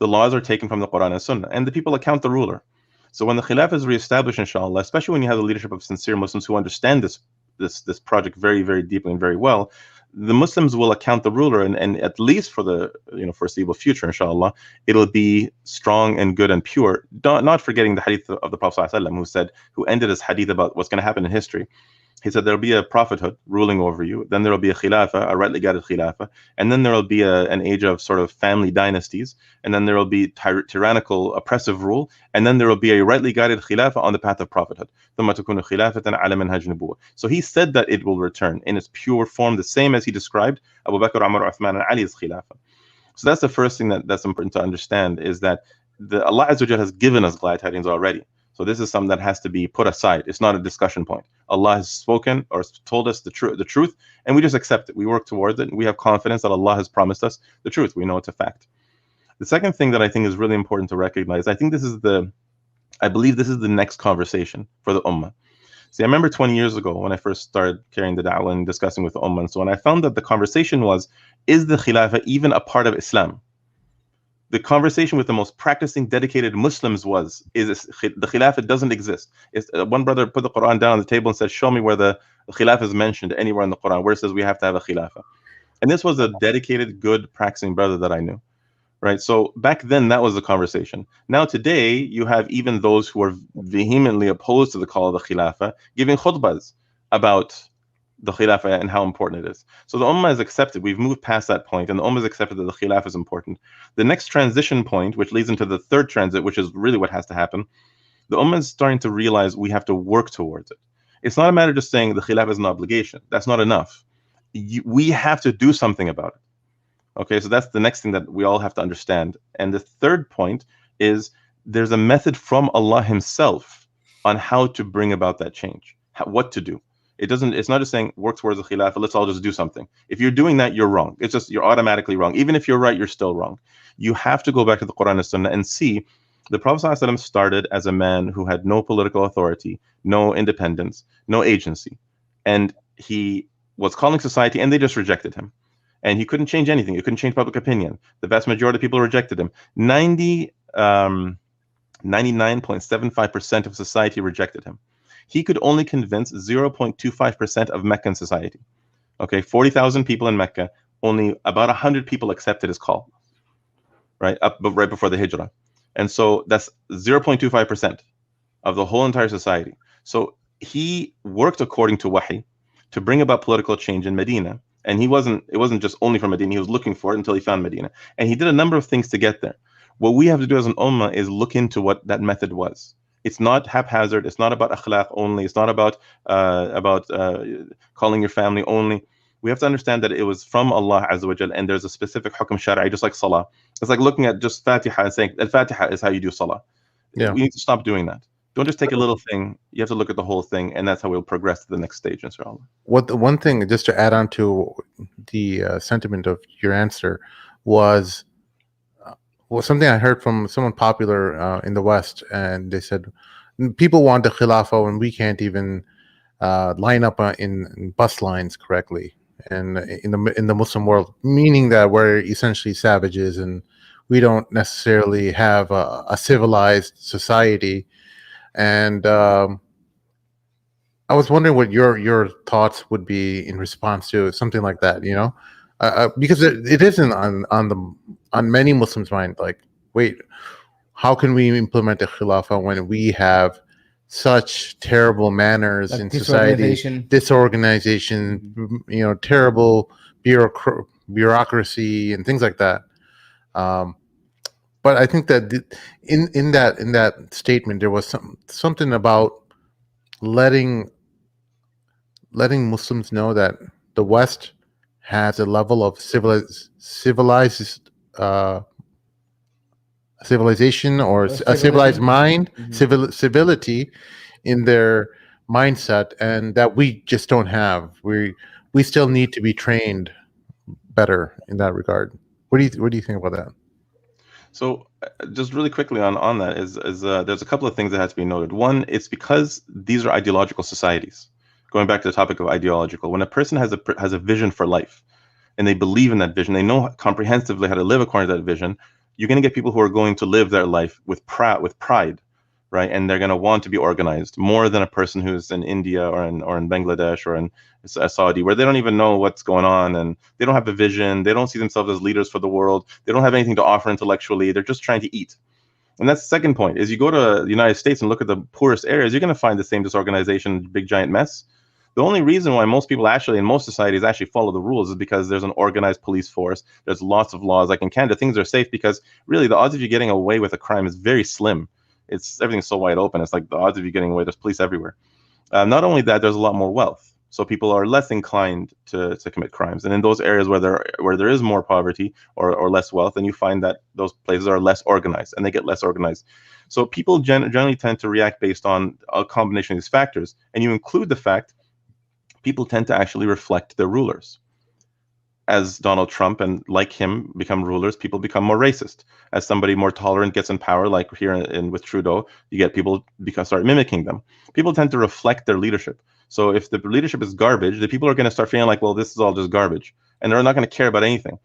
The laws are taken from the Quran and Sunnah, and the people account the ruler. So when the Khilafah is reestablished, inshallah, especially when you have the leadership of sincere Muslims who understand this project very, very deeply and very well, the Muslims will account the ruler, and at least for the foreseeable future, inshallah, it'll be strong and good and pure. Not forgetting the hadith of the Prophet ﷺ, who ended his hadith about what's going to happen in history. He said there'll be a prophethood ruling over you, then there will be a khilafah, a rightly guided khilafah, and then there will be an age of sort of family dynasties, and then there will be tyrannical, oppressive rule, and then there will be a rightly guided khilafah on the path of prophethood. So he said that it will return in its pure form, the same as he described Abu Bakr, Umar, Uthman, and Ali's khilafah. So that's the first thing that's important to understand, is that Allah Azza wa Jalla has given us glad tidings already. So this is something that has to be put aside. It's not a discussion point. Allah has spoken or told us the truth, and we just accept it. We work towards it, and we have confidence that Allah has promised us the truth. We know it's a fact. The second thing that I think is really important to recognize, I believe this is the next conversation for the Ummah. See, I remember 20 years ago when I first started carrying the da'wah and discussing with the Ummah and so on, I found that the conversation was, is the Khilafah even a part of Islam? The conversation with the most practicing, dedicated Muslims was, the Khilafah doesn't exist. One brother put the Quran down on the table and said, show me where the Khilafah is mentioned anywhere in the Quran, where it says we have to have a Khilafah. And this was a dedicated, good, practicing brother that I knew. Right. So back then, that was the conversation. Now, today, you have even those who are vehemently opposed to the call of the Khilafah giving khutbahs about the Khilafah and how important it is. So the Ummah has accepted. We've moved past that point, and the Ummah has accepted that the Khilafah is important. The next transition point, which leads into the third transit, which is really what has to happen, the Ummah is starting to realize we have to work towards it. It's not a matter of just saying the Khilafah is an obligation. That's not enough. We have to do something about it. Okay, so that's the next thing that we all have to understand. And the third point is there's a method from Allah Himself on how to bring about that change, what to do. It's not just saying work towards the Khilafah, let's all just do something. If you're doing that, you're wrong. It's just you're automatically wrong. Even if you're right, you're still wrong. You have to go back to the Quran and Sunnah and see the Prophet ﷺ started as a man who had no political authority, no independence, no agency. And he was calling society and they just rejected him. And he couldn't change anything. He couldn't change public opinion. The vast majority of people rejected him. 99.75% of society rejected him. He could only convince 0.25% of Meccan society. Okay, 40,000 people in Mecca, only about 100 people accepted his call, right before the Hijrah. And so that's 0.25% of the whole entire society. So he worked according to Wahi to bring about political change in Medina. And it wasn't just only from Medina, he was looking for it until he found Medina. And he did a number of things to get there. What we have to do as an ummah is look into what that method was. It's not haphazard, it's not about akhlaq only, it's not about calling your family only. We have to understand that it was from Allah Azza wa Jal, and there's a specific hukm shari'i, just like salah. It's like looking at just Fatiha and saying, Al-Fatiha is how you do salah. Yeah. We need to stop doing that. Don't just take a little thing. You have to look at the whole thing, and that's how we'll progress to the next stage, inshallah. One thing, just to add on to the sentiment of your answer, was something I heard from someone popular in the West, and they said people want the Khilafah when we can't even line up in bus lines correctly, and in the Muslim world, meaning that we're essentially savages and we don't necessarily have a civilized society. And I was wondering what your thoughts would be in response to something like that, because it isn't on many Muslims' mind. Like, wait, how can we implement the Khilafah when we have such terrible manners in society, disorganization, terrible bureaucracy and things like that. But I think that in that statement there was something about letting Muslims know that the West has a level of civilization or a civilized mind, civility in their mindset, and that we just don't have. We still need to be trained better in that regard. What do you think about that? So just really quickly on that is there's a couple of things that have to be noted. One, it's because these are ideological societies. Going back to the topic of ideological, when a person has a vision for life and they believe in that vision, they know comprehensively how to live according to that vision, you're going to get people who are going to live their life with pride, right? And they're going to want to be organized more than a person who's in India or in Bangladesh or in Saudi, where they don't even know what's going on and they don't have a vision. They don't see themselves as leaders for the world. They don't have anything to offer intellectually. They're just trying to eat. And that's the second point, is you go to the United States and look at the poorest areas, you're going to find the same disorganization, big giant mess. The only reason why most people actually, in most societies, actually follow the rules is because there's an organized police force. There's lots of laws. Like in Canada, things are safe because really the odds of you getting away with a crime is very slim. Everything's so wide open. It's like the odds of you getting away, there's police everywhere. Not only that, there's a lot more wealth. So people are less inclined to commit crimes. And in those areas where there is more poverty or less wealth, then you find that those places are less organized and they get less organized. So people generally tend to react based on a combination of these factors. And you include the fact people tend to actually reflect their rulers. As Donald Trump and like him become rulers, people become more racist. As somebody more tolerant gets in power, like here with Trudeau, you get people start mimicking them. People tend to reflect their leadership. So if the leadership is garbage, the people are going to start feeling like, well, this is all just garbage, and they're not going to care about anything.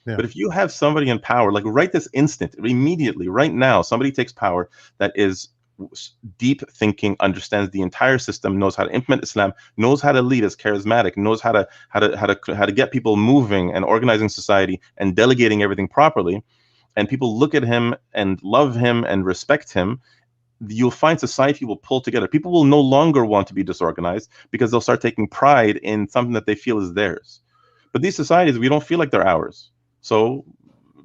Yeah. But if you have somebody in power, like right this instant, immediately, right now, somebody takes power that is deep thinking, understands the entire system, knows how to implement Islam, knows how to lead, is charismatic, knows how to get people moving and organizing society and delegating everything properly, and people look at him and love him and respect him, you'll find society will pull together. People will no longer want to be disorganized because they'll start taking pride in something that they feel is theirs. But these societies, we don't feel like they're ours. So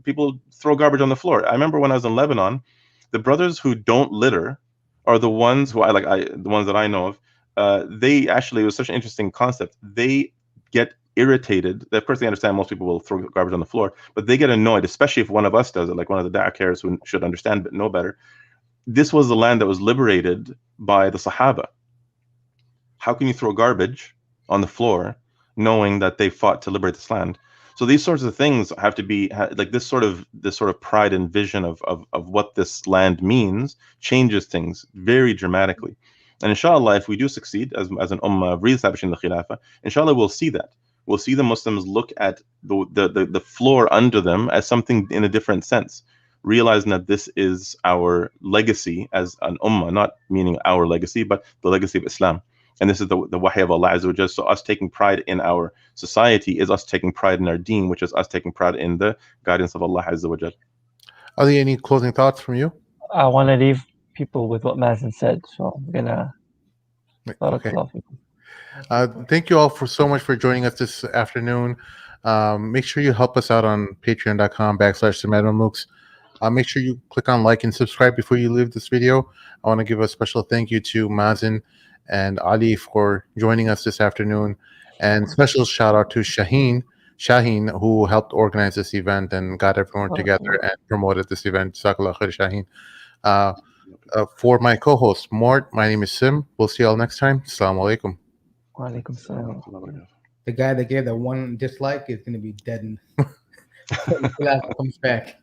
people throw garbage on the floor. I remember when I was in Lebanon, the brothers who don't litter are the ones who the ones that I know of. They actually, it was such an interesting concept. They get irritated. Of course, they understand most people will throw garbage on the floor, but they get annoyed, especially if one of us does it, like one of the da'akers who should understand but know better. This was the land that was liberated by the Sahaba. How can you throw garbage on the floor knowing that they fought to liberate this land? So these sorts of things have to be like this sort of pride and vision of what this land means changes things very dramatically. And inshallah, if we do succeed as an ummah of re-establishing the Khilafah, inshallah we'll see that. We'll see the Muslims look at the floor under them as something in a different sense, realizing that this is our legacy as an ummah, not meaning our legacy, but the legacy of Islam. And this is the wahy of Allah Azza wa Jalla. So us taking pride in our society is us taking pride in our deen, which is us taking pride in the guidance of Allah Azza wa Jalla. Are there any closing thoughts from you? I want to leave people with what Mazin said, so I'm gonna. Okay. Thank you all so much for joining us this afternoon. Make sure you help us out on patreon.com/Mamluks. Make sure you click on like and subscribe before you leave this video. I want to give a special thank you to Mazin and Ali for joining us this afternoon, and special shout out to Shaheen, who helped organize this event and got everyone together and promoted this event. Jazakallah khair, Shaheen. For my co-host Mort, my name is Sim. We'll see you all next time. Assalamu alaikum. Wa alaikum salam. The guy that gave that one dislike is going to be deadened. Khilafah comes back.